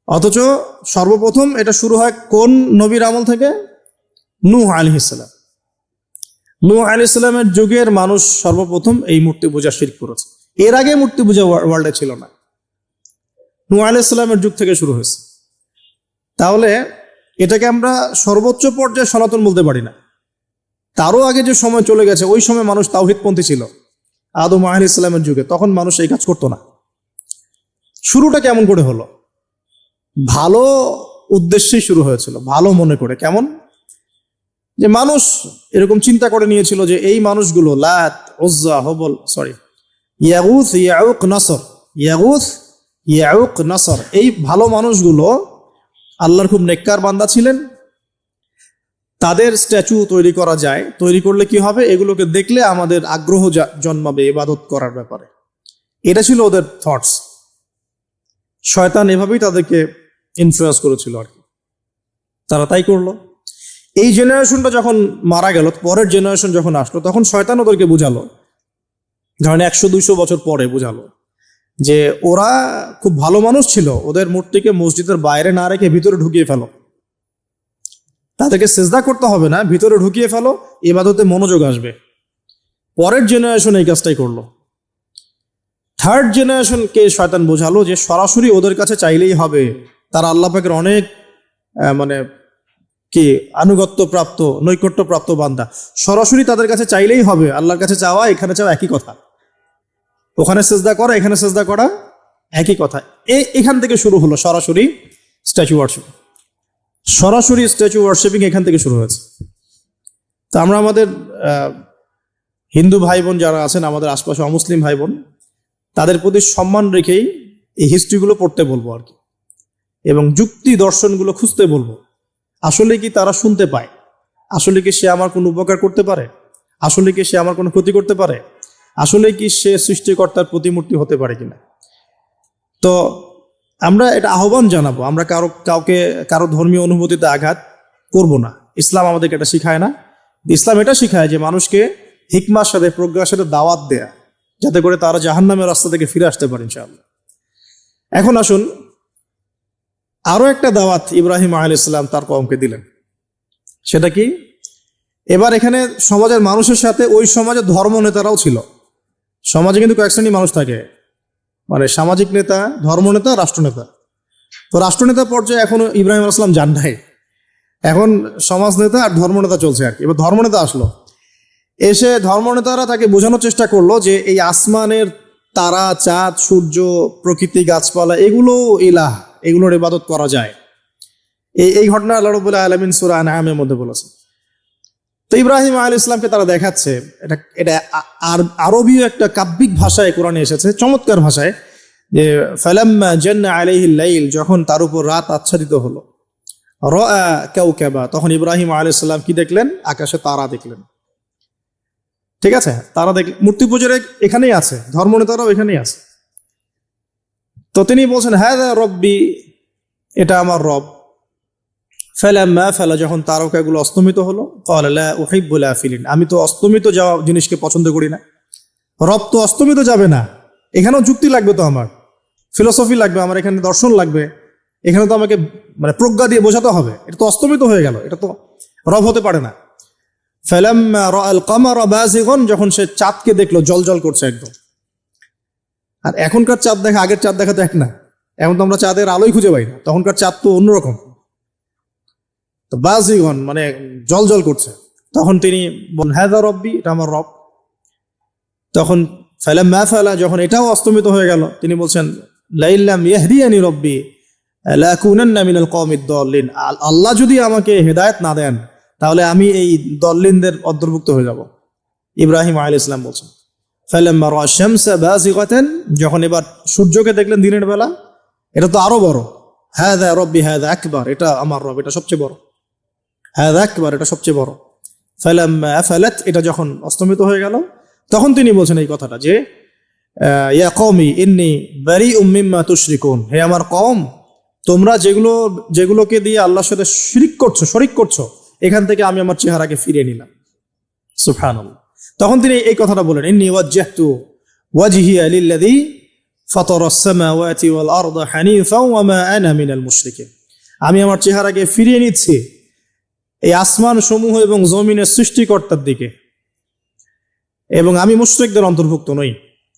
Speaker 1: অথচ সর্বপ্রথম এটা শুরু হয় কোন নবীর আমল থেকে? নূহ আলাইহিস সালাম। নূহ আলাইহিস সালামের যুগের মানুষ সর্বপ্রথম এই মূর্তি পূজা শিরক করেছে। এর আগে মূর্তি পূজা ওয়ার্ল্ডে ছিল না, নূহ আলাইহিস সালামের যুগ থেকে শুরু হয়েছে। তাহলে এটাকে আমরা সর্বোচ্চ পর্যায়ে সনাতন বলতে পারি না। তারও আগে যে সময় চলে গেছে, ওই সময় মানুষ তাওহীদপন্থী ছিল, আদম আলাইহিস সালামের যুগে, তখন মানুষ এই কাজ করতো না। শুরুটা কেমন করে হলো? ভালো উদ্দেশ্যেই শুরু হয়েছিল, ভালো মনে করে। কেমন? যে মানুষ এরকম চিন্তা করে নিয়েছিল যে এই মানুষগুলো লাত, উজ্জা, হবল, ইয়াগুস, ইয়াউক, নাসর, ইয়াগুস, ইয়াউক, নাসর, এই ভালো মানুষগুলো আল্লাহর খুব নেককার বান্দা ছিলেন। তাদের স্ট্যাচু তৈরি করা যায়, তৈরি করলে কি হবে? এগুলোকে দেখলে আমাদের আগ্রহ জন্মাবে ইবাদত করার ব্যাপারে। এটা ছিল ওদের থটস। শয়তান এভাবেই তাদেরকে ইনফ্লুয়েন্স করেছিল আর কি, তারা তাই করলো। এই জেনারেশনটা যখন মারা গেল, পরের জেনারেশন যখন আসলো, তখন শয়তান ওদেরকে বুঝালো, ধরেন 100-200 বছর পরে বুঝালো যে ওরা খুব ভালো মানুষ ছিল, ওদের মূর্তিকে মসজিদের বাইরে না রেখে ভিতরে ঢুকিয়ে ফেলো, তাদেরকে সিজদা করতে হবে না, ভিতরে ঢুকিয়ে ফেলো, ইবাদতে মনোযোগ আসবে। পরের জেনারেশন এই কাজটাই করলো। থার্ড জেনারেশনকে শয়তান বোঝালো যে সরাসরি ওদের কাছে চাইলেই হবে, তারা আল্লাহ পাকের অনেক মানে কি আনুগত্য প্রাপ্ত, নৈকট্য প্রাপ্ত বান্দা, সরাসরি তাদের কাছে চাইলেই হবে। আল্লাহর কাছে চাওয়া, এখানে চাওয়া একই কথা, ওখানে সিজদা করা, এখানে সিজদা করা একই কথা। এখান থেকে শুরু হলো সরাসরি স্ট্যাচু ওয়ার্শিপ। সরাসরি স্ট্যাচু ওয়ার্শিপিং এখান থেকে শুরু হয়েছে। তা আমরা আমাদের হিন্দু ভাই বোন যারা আছেন, আমাদের আশপাশে অমুসলিম ভাই বোন, তাদের প্রতি সম্মান রেখেই এই হিস্ট্রিগুলো পড়তে বলবো আর কি, এবং যুক্তি দর্শনগুলো খুঁজতে বলবো। আসলে কি তারা শুনতে পায়? আসলে কি সে আমার কোনো উপকার করতে পারে? আসলে কি সে আমার কোনো ক্ষতি করতে পারে? আসলে কি সে সৃষ্টিকর্তার প্রতিমূর্তি হতে পারে কিনা? তো আমরা এটা আহ্বান জানাবো, আমরা কারো ধর্মীয় অনুভূতিতে আঘাত করব না। ইসলাম আমাদেরকে এটা শিখায় না। ইসলাম এটা শিখায় যে মানুষকে হিকমার সাথে, প্রজ্ঞার সাথে দাওয়াত দেয়া, যাতে করে তারা জাহান্নামের রাস্তা থেকে ফিরে আসতে পারে ইনশাআল্লাহ। এখন আসুন, আরো একটা দাওয়াত ইব্রাহিম আলাইহিস সালাম তার কওমকে দিলেন। সেটা কি? এবার এখানে সমাজের মানুষের সাথে ওই সমাজের ধর্ম নেতারাও ছিল। সমাজে কিন্তু কয়েক শ্রেণী মানুষ থাকে, মানে সামাজিক নেতা, ধর্মনেতা, রাষ্ট্রনেতা। তো রাষ্ট্রনেতা পর্যায়ে এখনো ইব্রাহিম আলাইহিস সালাম যান নাই, এখন সমাজ নেতা আর ধর্মনেতা চলছে আর কি। এবার ধর্মনেতা আসলো, এসে ধর্মনেতারা তাকে বোঝানোর চেষ্টা করলো যে এই আসমানের তারা, চাঁদ, সূর্য, প্রকৃতি, গাছপালা, এগুলো ইলাহ, এগুলোর ইবাদত করা যায়। এই ঘটনা আল্লাহ রাব্বুল আলামিন সূরা আনআমের মধ্যে বলেছেন। তো ইব্রাহিম আলাইহিস সালামকে তারা দেখাচ্ছে, এটা আরবীয় একটা কাব্যিক ভাষায় কোরআনে এসেছে, চমৎকার ভাষায়, যে ফালাম্মা জান্না আলাইহিল লাইল, যখন তার উপর রাত আচ্ছাদিত হলো, রাআ কাওকাবা, তখন ইব্রাহিম আলাইহিস সালাম কি দেখলেন? আকাশে তারা দেখলেন। ঠিক আছে, তারা দেখলেন। মূর্তি পূজার এখানেই আছে, ধর্মনেতারাও এখানেই আছে। তো তিনি বলছেন হাযা রব্বি, এটা আমার রব। ফালাম্মা ফালা, যখন তারকাগুলো অস্তমিত হলো, ক্বালা লা উহিব্বুল আফিলিন, আমি তো অস্তমিত যাওয়া জিনিসকে পছন্দ করি না। রব তো অস্তমিত যাবে না, এখানেও যুক্তি লাগবে, তো আমার ফিলোসফি লাগবে, আমার এখানে দর্শন লাগবে, এখানে তো আমাকে মানে প্রজ্ঞা দিয়ে বোঝাতে হবে। এটা তো অস্তমিত হয়ে গেল, এটা তো রব হতে পারে না। ফালাম্মা রাআল কামারা বাযিগান, যখন সে চাঁদকে দেখলো জলজল করছে একদম। আর এখনকার চাঁদ দেখা আগের চাঁদ দেখা তো এক না, এখন তো আমরা চাঁদের আলোই খুঁজে পাই না, তখনকার চাঁদ তো অন্যরকম। তো বাযিগান মানে জলজল করছে, তখন তিনি বলেন হাযা রব্বি, এটা আমার রব। তখন ফালাম্মা ফালা, যখন এটাও অস্তমিত হয়ে গেল, তিনি বলছেন লাইল্লাম ইয়াহদিয়ানি রব্বি লাকুনান্না মিনাল কওমিদ দাল্লিন, আল্লাহ যদি আমাকে হেদায়েত না দেন তাহলে আমি এই দল্লিনদের অন্তর্ভুক্ত হয়ে যাব। ইব্রাহিম আলাইহিস সালাম বলছেন ফালাম্মা রাআ শামসা বাযিগাতান, যখন এবার সূর্যকে দেখলেন দিনের বেলা, এটা তো আরো বড়। হাযা রব্বি হাযা আকবার, এটা আমার রব, এটা সবচেয়ে বড়। হাযা আকবার, এটা সবচেয়ে বড়। ফালাম্মা আফালাত, এটা যখন অস্তমিত হয়ে গেল, তখন তিনি বলছেন এই কথাটা যে ইয়া কওমি ইন্নী বারিউম মিম্মা তুশরিকুন, হে আমার কওম, তোমরা যেগুলোকে দিয়ে আল্লাহর সাথে শরীক করছো, এখান থেকে আমি আমার চেহারাকে ফিরিয়ে নিলাম। সুবহানাল্লাহ। তখন তিনি এই কথাটা বলেন ইন্নী ওয়াজ্জাহতু ওয়াজহিয়া লিল্লাযী ফাতারাস সামাওয়াতি ওয়াল আরদা হানিফাও ওয়া মা আনা মিনাল মুশরিকিন, আমি আমার চেহারাকে ফিরিয়ে নিচ্ছি এই আসমান সমূহ এবং জমিনের সৃষ্টিকর্তার দিকে, এবং আমি মুশরিকদের অন্তর্ভুক্ত নই।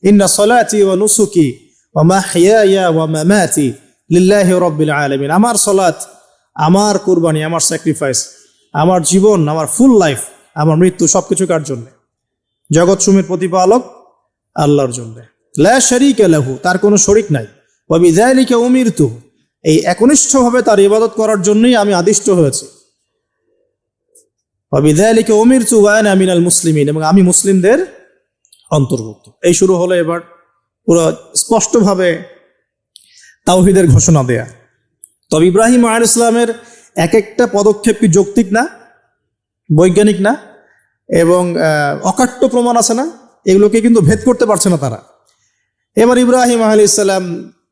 Speaker 1: ইন্না সলাতি ওয়া নুসুকি ওয়া মাহইয়ায়া ওয়া মামাতি লিল্লাহি রাব্বিল আলামিন, আমার সালাত, আমার কুরবানি, আমার স্যাক্রিফাইস, আমার জীবন, আমার ফুল লাইফ, আমার মৃত্যু, সবকিছু কার জন্য? জগৎ সমূহের প্রতিপালক আল্লাহর জন্য। লা শারীকা লাহু, তার কোনো শরীক নাই। ওয়া বিযালিকা উমিরতু, এই একনিষ্ঠভাবে তার ইবাদত করার জন্যই আমি আদিষ্ট হয়েছি। ওয়া বিযালিকা উমিরতু ওয়া আনা মিনাল মুসলিমিন, এবং আমি মুসলিমদের অন্তর্ভুক্ত। এই শুরু হলো এবার পুরো স্পষ্টভাবে তাওহীদের ঘোষণা দেয়া। তবে ইব্রাহিম আলাইহিস সালামের এক একটা পদক্ষেপ কি যৌক্তিক না, বৈজ্ঞানিক না, এবং অকাট্য প্রমাণ আছে না, এগুলোকে কিন্তু ভেদ করতে পারছে না তারা। এবার ইব্রাহিম আলাইহিস সালাম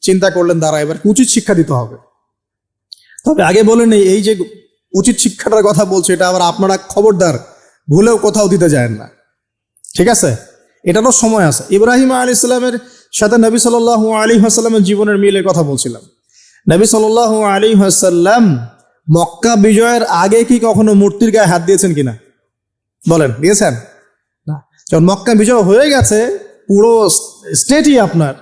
Speaker 1: চিন্তা করলেন দ্বারা এবার উচিত শিক্ষা দিতে হবে। তবে আগে বলেন এই যে উচিত শিক্ষাটার কথা বলছে, এটা আবার আপনারা খবরদার ভুলেও কোথাও দিতে যায় না, ঠিক আছে? এটারও সময় আছে। ইব্রাহিম আলাইহিস সালামের সাথে নবী সাল্লাল্লাহু আলাইহি ওয়াসাল্লামের জীবনের মিলের কথা বলছিলাম। নবী সাল্লাল্লাহু আলাইহি ওয়াসাল্লাম মক্কা বিজয়ের আগে কি কখনো মূর্তির গায়ে হাত দিয়েছেন কিনা বলেন? দিয়েছেন না। যখন মক্কা বিজয় হয়ে গেছে, পুরো স্টেটই আপনার,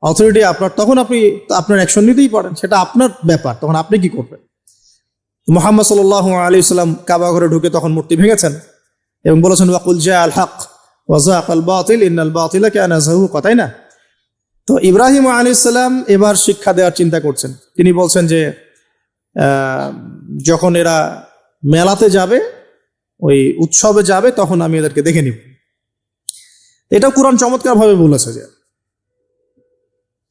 Speaker 1: অথরিটি আপনার, তখন আপনি আপনার অ্যাকশন নিতেই পারেন, সেটা আপনার ব্যাপার, তখন আপনি কি করবেন? মুহাম্মদ সাল্লাল্লাহু আলাইহি ওয়াসাল্লাম কাবা ঘরে ঢুকে তখন মূর্তি ভেঙেছেন এবং বলেছেন ওয়াকুল জাআল হক ওয়া যাকাল বাতিল ইন্নাল বাতিলা কানা যাহুকা, তাই না? তো ইব্রাহিম আলাইহিস সালাম এবার শিক্ষা দেওয়ার চিন্তা করছেন। তিনি বলছেন যে যখন এরা মেলাতে যাবে, ওই উৎসবে যাবে, তখন আমি এদেরকে দেখে নিব। এটা কুরআন চমৎকার ভাবে বলেছে যে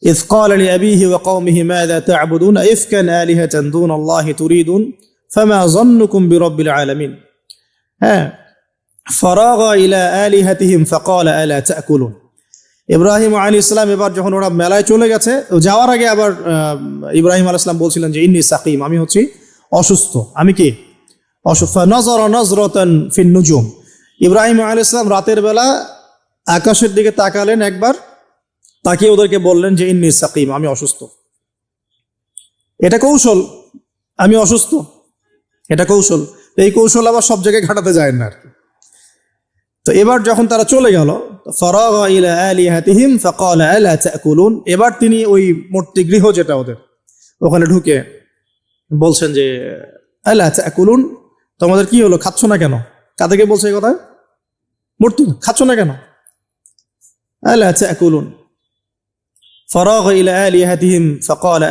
Speaker 1: ইয ক্বালা লিআবিহি ওয়া কওমিহি মাযা তা'বুদুন ইফকান আলিহাতান দুনাল্লাহি তুরিদুন ফামা যান্নুকুম বিরাব্বিল আলামিন। হ্যাঁ, ফারাগা ইলা আলিহাতিহিম ফাকালা আলা তা'কুলুন। ইব্রাহিম আলাইহিস সালাম এবার যখন ওরা মেলায় চলে গেছে, যাওয়ার আগে আবার ইব্রাহিম আলাইহিস সালাম বলছিলেন যে ইন্নী সাকিম, আমি হচ্ছি অসুস্থ। আমি কি অসুস্থ? নজরা নজরাতান ফিন নুজুম, ইব্রাহিম আলাইহিস সালাম রাতের বেলা আকাশের দিকে তাকালেন একবার, তাকিয়ে ওদেরকে বললেন যে ইন্নী সাকিম, আমি অসুস্থ। এটা কৌশল, আমি অসুস্থ, এটা কৌশল। এই কৌশল আবার সব জায়গায় ঘাটাতে যায় না আর কি। তো এবার যখন তারা চলে গেল, ফারাগা ইলা আলিহাতিহিম ফাকালা আলা তাকুলুন, এবার তিনি ওই মূর্তি গৃহ যেটা ওদের, ওখানে ঢুকে বলছেন যে আলা তাকুলুন, তোমাদের কি হলো, খাচ্ছ না কেন? কাদেরকে বলছে এই কথা? মূর্তি, খাচ্ছ না কেন? আলা তাকুলুন, ফারাগা ইলা আলিহাতিহিম ফাকালা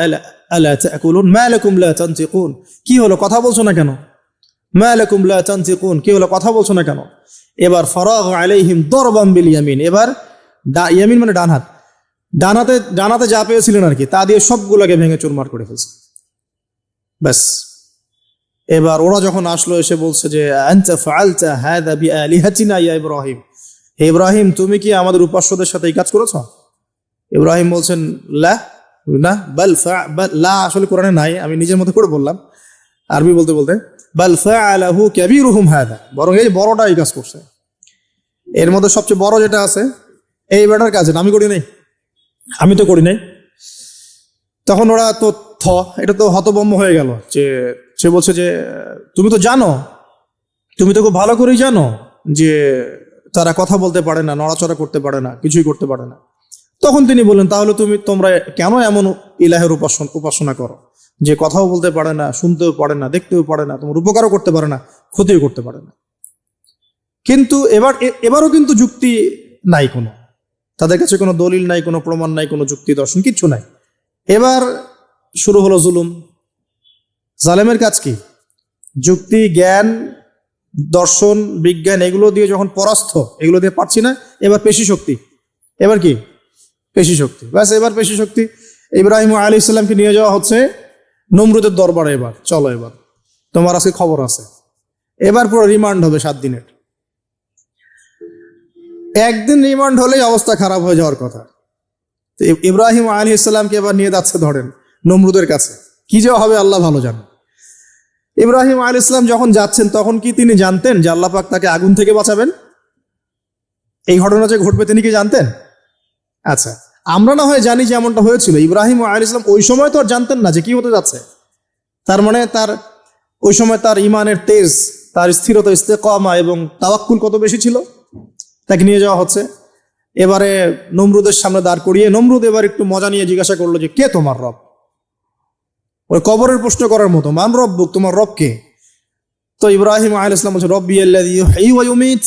Speaker 1: আলা তাকুলুন মা লাকুম লা তানতিকুন, কি হলো, কথা বলছো না কেন? মা লাকুম লা তানতিকুন, কি হলো, কথা বলছো না কেন? এবার ফারাগা আলাইহিম দরবাম বিল ইয়ামিন, এবার ইয়ামিন মানে ডান হাত, ডানাতে যা পেয়েছিলেন আর কি, তা দিয়ে সবগুলোকে ভেঙে চুরমার করে ফেলছে। ব্যাস, এবার ওরা যখন আসলো এসে বলছে যে আনতা ফাআলতা হাযা বিআলিহাতিনা ইয়া ইব্রাহিম, হে ইব্রাহিম তুমি কি আমাদের উপাস্যদের সাথে এই কাজ করেছো? ইব্রাহিম বলছেন লা, না, বাল লা আসলে কোরআনে নাই, আমি নিজের মতো করে বললাম আরবি বলতে বলতে, বাল ফাআলাহু কাবীরুহুম হাযা, বরং এই বড়টা এই কাজ করছে। এর মধ্যে সবচেয়ে বড় যেটা আছে এই বেটার কাজ, আমি করি নাই, আমি তো করি নাই। তখন ওরা তো এটা তো হতভম্ব হয়ে গেল, যে সে বলছে যে তুমি তো জানো, তুমি তো খুব ভালো করেই জানো যে তারা কথা বলতে পারে না, নড়াচড়া করতে পারে না, কিছুই করতে পারে না। তখন তিনি বললেন তাহলে তোমরা কেন এমন ইলাহের উপাসনা করো যে কথাও বলতে পারে না, শুনতেও পারে না, দেখতেও পারে না, তোমার উপকারও করতে পারে না, ক্ষতিও করতে পারে না। কিন্তু এবারও কিন্তু যুক্তি নাই, কোনো তাদের কাছে কোনো দলিল নাই, কোনো প্রমাণ নাই, কোনো যুক্তি দর্শন কিচ্ছু নাই। এবার শুরু হলো জুলুম। জালেমের কাজ কি? যুক্তি, জ্ঞান, দর্শন, বিজ্ঞান এগুলো দিয়ে যখন পরাস্ত, এগুলো দিয়ে পারছি না, এবার পেশি শক্তি। এবার কি? পেশি শক্তি। ব্যাস, এবার পেশি শক্তি। ইব্রাহিম আলাইহিস সালামকে নিয়ে যাওয়া হচ্ছে নমরুদের দরবারে। এবার চলো, এবার তোমার আজকে খবর আছে। এবার পুরো রিমান্ড হবে 7 দিনের। একদিন রিমান্ড হলেই অবস্থা খারাপ হয়ে যাওয়ার কথা। ইব্রাহিম আলাইহিস সালামকে এবার নিয়ে যাচ্ছে ধরেন নমরুদের কাছে। কি যে হবে আল্লাহ ভালো জানেন। ইব্রাহিম আলাইহিস সালাম যখন যাচ্ছেন তখন কি তিনি জানতেন যে আল্লাহ পাক তাকে আগুন থেকে বাঁচাবেন? এই ঘটনা যে ঘটবে তিনি কি জানতেন? আচ্ছা, আমরা না হয় জানি যে এমনটা হয়েছিল। ইব্রাহিম আলাইহিস সালাম ওই সময় তো আর জানতেন না যে কি হতে যাচ্ছে। তার মানে তার ওই সময় তার ইমানের তেজ, তার স্থিরতা, ইস্তেকামা এবং তাওয়াক্কুল কত বেশি ছিল। তাকে নিয়ে যাওয়া হচ্ছে। এবারে নমরুদের সামনে দাঁড় করিয়ে নমরুদ এবার একটু মজা নিয়ে জিজ্ঞাসা করলো যে কে তোমার রব? ওই কবরের প্রশ্ন করার মতো, মান রব্বুক, তোমার রব কে? তো ইব্রাহিম আলাইহিস সালাম বলছে রব্বি আল্লাযী ইউহয়ী ওয়া ইউমীত,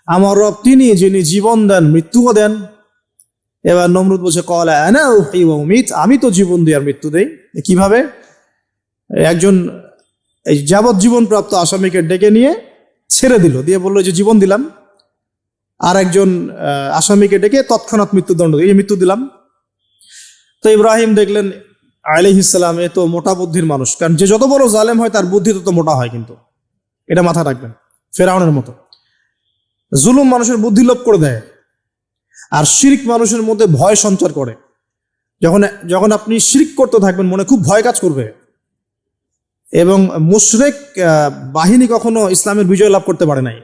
Speaker 1: আমার রব তিনি যিনি জীবন দেন মৃত্যুও দেন। এবার নমরুদ বলছে ক্বালা আনা উহয়ী ওয়া উমীত, আমি তো জীবন দিই আর মৃত্যু দেই। কিভাবে? একজন এই যাবজ্জীবন প্রাপ্ত আসামিকে ডেকে নিয়ে ছেড়ে দিল, দিয়ে বললো যে জীবন দিলাম। আর একজন আসামিকে ডেকে তৎক্ষণাৎ মৃত্যুদণ্ড, এই মৃত্যু দিলাম। তো ইব্রাহিম দেখলেন আলাইহিস সালাম এ তো মোটা বুদ্ধির মানুষ, কারণ যে যত বড় জালেম হয় তার বুদ্ধি তত মোটা হয়, কিন্তু এটা মাথা রাখবেন। ফেরাউনের মতো জুলুম মানুষের বুদ্ধি লোপ করে দেয়, আর শিরক মানুষের মধ্যে ভয় সঞ্চার করে। যখন আপনি শিরক করতে থাকবেন মনে খুব ভয় কাজ করবে। এবং মুশরিক বাহিনী কখনো ইসলামের বিজয় লাভ করতে পারে নাই।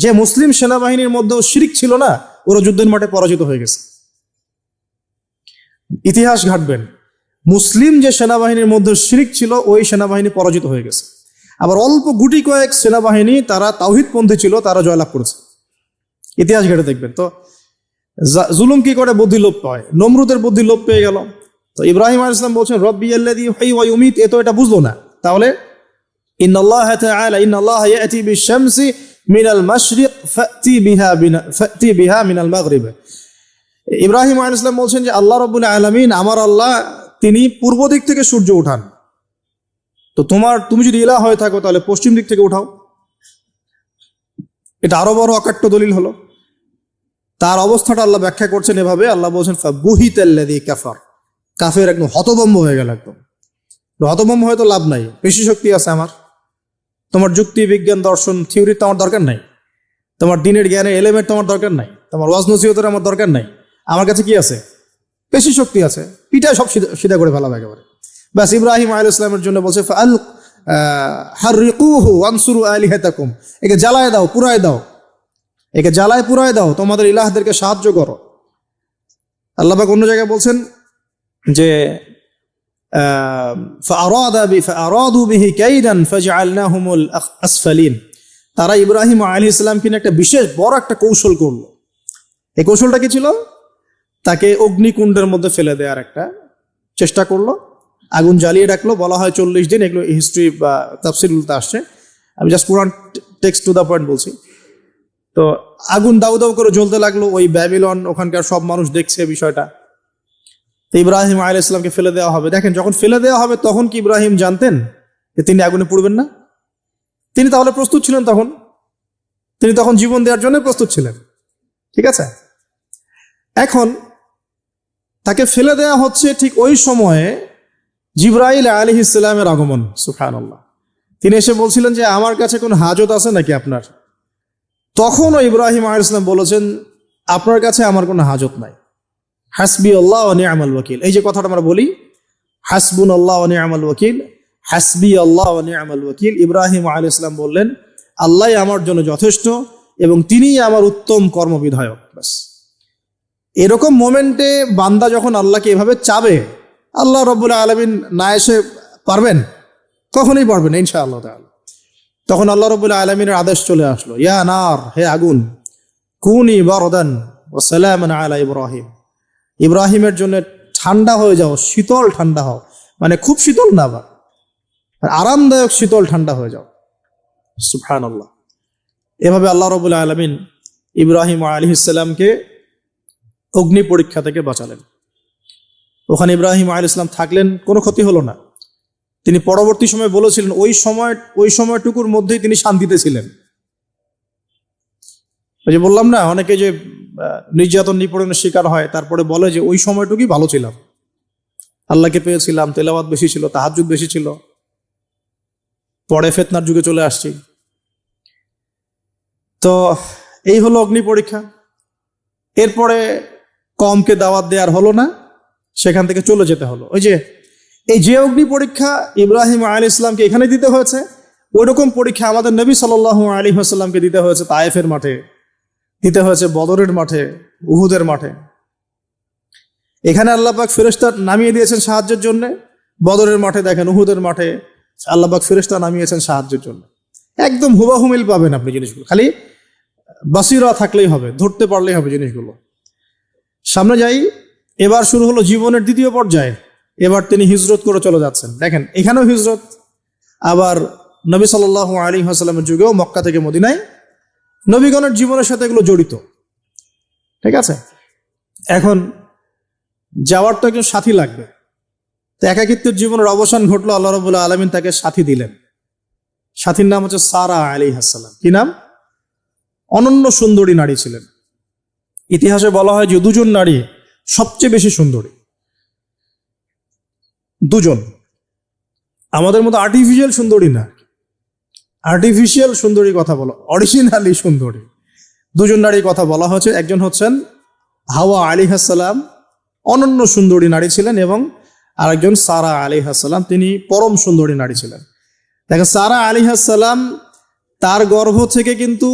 Speaker 1: যে মুসলিম সেনাবাহিনীর মধ্যেও শিরক ছিল না, ওরা যুদ্ধের মাঠে পরাজিত হয়ে গেছে। ইতিহাস ঘাটবেন, মুসলিম যে সেনাবাহিনীর মধ্যে শিরক ছিল ওই সেনাবাহিনী পরাজিত হয়ে গেছে। আবার অল্প গুটি কয়েক সেনাবাহিনী তারা তাওহীদপন্থী ছিল, তারা জয়লাভ করেছে। ইতিহাস ঘেটে দেখবেন। তো জুলুম কি করে? বুদ্ধি লোপ পায়। নমরুদের বুদ্ধি লোপ পেয়ে গেল। তো ইব্রাহিম আলাইহিস সালাম বলছেন রব্বি আল্লাযী ইউহয়ী ওয়া ইউমীত, এ তো এটা বুঝলো না। তাহলে ইন্নাল্লাহ তাআলা ইন্নাল্লাহ ইয়াতি বিশ-শামসি মিনাল মাশরিক ফাতি বিহা মিনাল মাগরিব। ইব্রাহিম আলাইহিস সালাম বলছেন যে আল্লাহ রাব্বুল আলামিন, আমার আল্লাহ, তিনি পূর্ব দিক থেকে সূর্য উঠান। তো তুমি যদি ইলাহ হয়ে থাকো তাহলে পশ্চিম দিক থেকে উঠাও। এটা আরো বড় অকাট্য দলিল হলো। তার অবস্থাটা আল্লাহ ব্যাখ্যা করছেন এভাবে, আল্লাহ বলছেন ফাবুহিতাল্লাযী কাফার, কাফের একদম হতভম্ব হয়ে গেল। একদম হতভম্ব হয়ে তো লাভ নাই, পেশি শক্তি আছে আমার। তোমার যুক্তি, বিজ্ঞান, দর্শন, থিওরি তো আমার দরকার নাই। তোমার দিনের জ্ঞানের এলিমেন্ট তোমার দরকার নাই। তোমার ওয়াজ নসিহতের আমার দরকার নাই। আমার কাছে কি আছে? বেশি শক্তি আছে, পিঠায় সব সিধা করে ফেলাবে একেবারে। ব্যাস ইব্রাহিম আলাইহিস সালামের জন্য বলছে ফাআল হাররিকুহু ওয়ানসুরু আলিহাতাকুম, একে জ্বালায় দাও, পুরায় দাও, একে জ্বালায় পুরায় দাও, তোমাদের ইলাহদেরকে সাহায্য করো। আল্লাহ পাক অন্য জায়গায় বলছেন যে ফাআরাদু বিহি কাইদান ফাজআলনাহুমুল আসফালিন, তারা ইব্রাহিম আলাইহিস সালামকে নিয়ে একটা বিশেষ বড় একটা কৌশল করলো। এই কৌশলটা কি ছিল? তাকে অগ্নিকুণ্ডের মধ্যে ফেলে দেওয়ার একটা চেষ্টা করলো, আগুন জ্বালিয়ে রাখলো, বলা হয় 40 দিন, এগুলো হিস্ট্রি বা তাফসীরগুলোতে আসছে, আমি just Quran text to the point বলছি। তো আগুন দাউ দাউ করে জ্বলতে লাগলো, ওই ব্যাবিলন ওখানকার সব মানুষ দেখছে বিষয়টা। তো ইব্রাহিম আলাইহিস সালামকে ফেলে দেওয়া হবে। দেখেন, যখন ফেলে দেওয়া হবে তখন কি ইব্রাহিম জানতেন যে তিনি আগুনে পুড়বেন না? তিনি তাহলে প্রস্তুত ছিলেন, তিনি তখন জীবন দেওয়ার জন্য প্রস্তুত ছিলেন। ঠিক আছে, এখন তাকে ফেলে দেওয়া হচ্ছে, ঠিক ওই সময়ে জিবরাইল আলাইহিস সালামের আগমন। সুবহানাল্লাহ। তিনি এসে বলছিলেন যে আমার কাছে কোনো হাজত আছে নাকি আপনার? তখনও ইব্রাহিম আলাইহিস সালাম বলেছেন আপনার কাছে আমার কোনো হাজত নাই। হাসবি আল্লাহ ওয়া নি'মাল ওয়াকিল, এই যে কথাটা আমরা বলি হাসবুনাল্লাহ ওয়া নি'মাল ওয়াকিল, হাসবি আল্লাহ ওয়া নি'মাল ওয়াকিল, ইব্রাহিম আলাইহিস সালাম বললেন আল্লাহই আমার জন্য যথেষ্ট এবং তিনিই আমার উত্তম কর্মবিধায়ক। বাস, এরকম মোমেন্টে বান্দা যখন আল্লাহকে এভাবে চাবে, আল্লাহ রাব্বুল আলামিন না এসে পারবেন? কখনোই পারবেন না ইনশাআল্লাহ তাআলা। তখন আল্লাহ রাব্বুল আলামিনের আদেশ চলে আসলো, ইয়া নার, হে আগুন, কুনি বারদান ওয়া সালামান আলা ইব্রাহিম, ইব্রাহিমের জন্য ঠান্ডা হয়ে যাও, শীতল ঠান্ডা হও, মানে খুব শীতল না, আবার আরামদায়ক শীতল ঠান্ডা হয়ে যাও। সুবহানাল্লাহ। এভাবে আল্লাহ রাব্বুল আলামিন ইব্রাহিম আলাইহিস সালামকে অগ্নি পরীক্ষা থেকে বাঁচালেন। ওখানে ইব্রাহিম আলাইহিস সালাম থাকলেন, কোনো ক্ষতি হলো না। তিনি পরবর্তী সময় বলেছিলেন ওই সময়টুকুর মধ্যেই তিনি শান্তিতে ছিলেন। ওই যে বললাম না, অনেকে যে নির্যাতন নিপীড়নের শিকার হয়, তারপরে বলে যে ওই সময়টুকুই ভালো ছিলাম, আল্লাহকে পেয়েছিলাম, তেলাওয়াত বেশি ছিল, তাহাজ্জুদ বেশি ছিল, পরে ফিতনার যুগে চলে আসছি। তো এই হলো অগ্নি পরীক্ষা। এরপরে কমকে দাওয়াত দেওয়ার হলো না, সেখান থেকে চলে যেতে হলো। এই যে অগ্নি পরীক্ষা ইব্রাহিম আলাইহিস সালামকে এখানে দিতে হয়েছে, ওই রকম পরীক্ষা আমাদের নবী সাল্লাল্লাহু আলাইহি ওয়াসাল্লামকে দিতে হয়েছে তায়েফের মাঠে, দিতে হয়েছে বদরের মাঠে, উহুদের মাঠে। এখানে আল্লাহ পাক ফেরেশতা নামিয়ে দিয়েছেন সাহায্যের জন্য, বদরের মাঠে দেখেন, উহুদের মাঠে আল্লাহ পাক ফেরেশতা নামিয়েছেন সাহায্যের জন্য। একদম হুবাহু মিল পাবেন আপনি জিনিসগুলো, খালি বাসিরা থাকলেই হবে, ধরতে পারলেই হবে জিনিসগুলো। সামনে যাই, এবার শুরু হলো জীবনের দ্বিতীয় পর্যায়ে। এবার তিনি হিজরত করে চলে যাচ্ছেন। দেখেন, এখানেও হিজরত, আবার নবী সাল্লাল্লাহু আলাইহি ওয়াসাল্লামের যুগেও মক্কা থেকে মদিনায় নবীগণের জীবনের সাথে এগুলো জড়িত। ঠিক আছে, এখন যাওয়ার তো একজন সাথী লাগবে। তো একাকিত্বের জীবনের অবসান ঘটলো, আল্লাহ রাব্বুল আলামিন তাকে সাথী দিলেন। সাথীর নাম হচ্ছে সারা আলাইহিস সালাম। কি নাম? অনন্য সুন্দরী নারী ছিলেন। ইতিহাসে বলা হয় যে দুজন নারী সবচেয়ে বেশি সুন্দরী, দুজন। আমাদের মতো আর্টিফিশিয়াল সুন্দরী না, আর্টিফিশিয়াল সুন্দরী কথা বলো, অরিজিনালি সুন্দরী দুজন নারীর কথা বলা হয়েছে। একজন হচ্ছেন হাওয়া আলাইহিস সালাম, অনন্য সুন্দরী নারী ছিলেন, এবং আরেকজন সারা আলাইহিস সালাম, তিনি পরম সুন্দরী নারী ছিলেন। দেখেন, সারা আলাইহিস সালাম, তার গর্ভ থেকে কিন্তু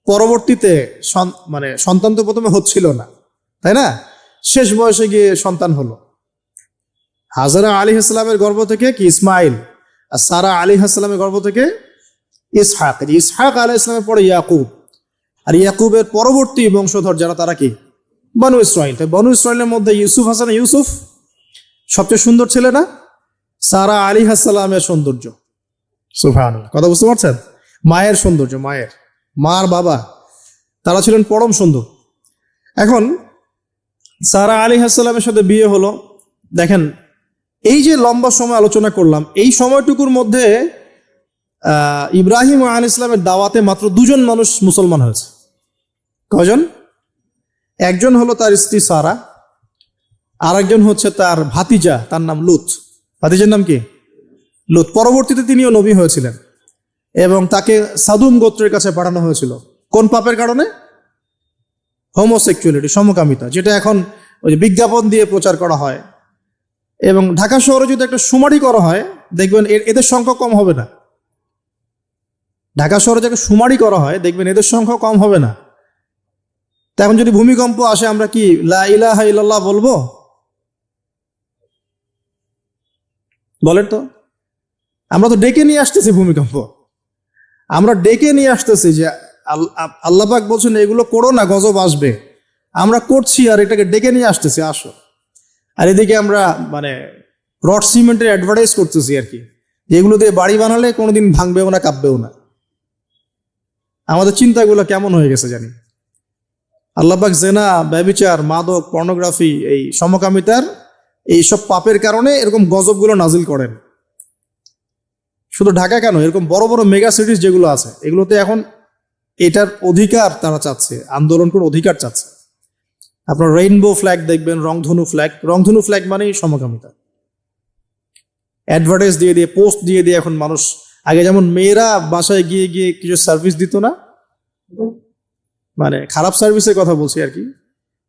Speaker 1: পরবর্তীতে মানে সন্তান তো প্রথমে হচ্ছিল না, তাই না? শেষ বয়সে গিয়ে সন্তান হলো। হাজারা আলাইহিস সালামের গর্ভ থেকে কি ইসমাইল, আর সারা আলাইহিস সালামের গর্ভ থেকে ইসহাক। ইসহাক আলাইহিস সালামের পরে ইয়াকুব, আর ইয়াকুবের পরবর্তী বংশধর যারা, তারা কি? বনু ইসরাইল। তাই বনু ইসরাইলের মধ্যে ইউসুফ হাসান, ইউসুফ সবচেয়ে সুন্দর ছেলে না? সারা আলাইহিস সালামের সৌন্দর্য, সুবহানাল্লাহ, কথা বুঝতে পারছেন? মায়ের সৌন্দর্য, মার বাবা, তারা ছিলেন পরম সুন্দর। এখন সারা আলাইহিস সালামের সাথে বিয়ে হলো। দেখেন, এই যে লম্বা সময় আলোচনা করলাম, এই সময়টুকুর মধ্যে ইব্রাহিম আলাইহিস সালামের দাওয়াতে মাত্র দুজন মানুষ মুসলমান হয়েছে। কয়জন? একজন হলো তার স্ত্রী সারা, আর একজন হচ্ছে তার ভাতিজা, তার নাম লুত। ভাতিজার নাম কি? লুত। পরবর্তীতে তিনিও নবী হয়েছিলেন, এবং তাকে সাদুম গোত্রের কাছে পাঠানো হয়েছিল। কোন পাপের কারণে? হোমোসেক্সুয়ালিটি, সমকামিতা, যেটা এখন ওই যে বিজ্ঞাপন দিয়ে প্রচার করা হয়। এবং ঢাকা শহরে যদি একটা শুমারি করা হয়, দেখবেন এদের সংখ্যা কম হবে না। ঢাকা শহরে যে একটা শুমারি করা হয়, দেখবেন এদের সংখ্যা কম হবে না। তা এখন যদি ভূমিকম্প আসে, আমরা কি লা ইলাহা ইল্লাল্লাহ বলবো? বলেন তো। আমরা তো ডেকে নিয়ে আসতেছি ভূমিকম্প, আমরা ডেকে নিয়ে আসতেছি যে আল্লাহ পাক বলছেন এগুলো করো না, গজব আসবে। আমরা করছি আর এটাকে ডেকে নিয়ে আসতেছি, আসো। আর এদিকে আমরা মানে রড সিমেন্টের অ্যাডভার্টাইজ করতেছি আর কি, যে এগুলো দিয়ে বাড়ি বানালে কোনোদিন ভাঙবেও না, কাঁপবেও না। আমাদের চিন্তাগুলো কেমন হয়ে গেছে জানি। আল্লাহ পাক জেনা, ব্যভিচার, মাদক, পর্নোগ্রাফি, এই সমকামিতার এইসব পাপের কারণে এরকম গজবগুলো নাজিল করেন। শুধু ঢাকা কেন, এরকম বড় বড় মেগা সিটিজ যেগুলো আছে, এগুলোতে এখন এটার অধিকার তারা চাচ্ছে, আন্দোলন করে অধিকার চাচ্ছে। আপনার রেইনবো ফ্ল্যাগ দেখবেন, রংধনু ফ্ল্যাগ। রংধনু ফ্ল্যাগ মানেই সমকামিতা। অ্যাডভার্টাইজ দিয়ে দিয়ে, পোস্ট দিয়ে দিয়ে এখন মানুষ, আগে যেমন মেয়েরা বাসায় গিয়ে গিয়ে কিছু সার্ভিস দিত না, মানে খারাপ সার্ভিসের কথা বলছি আর কি,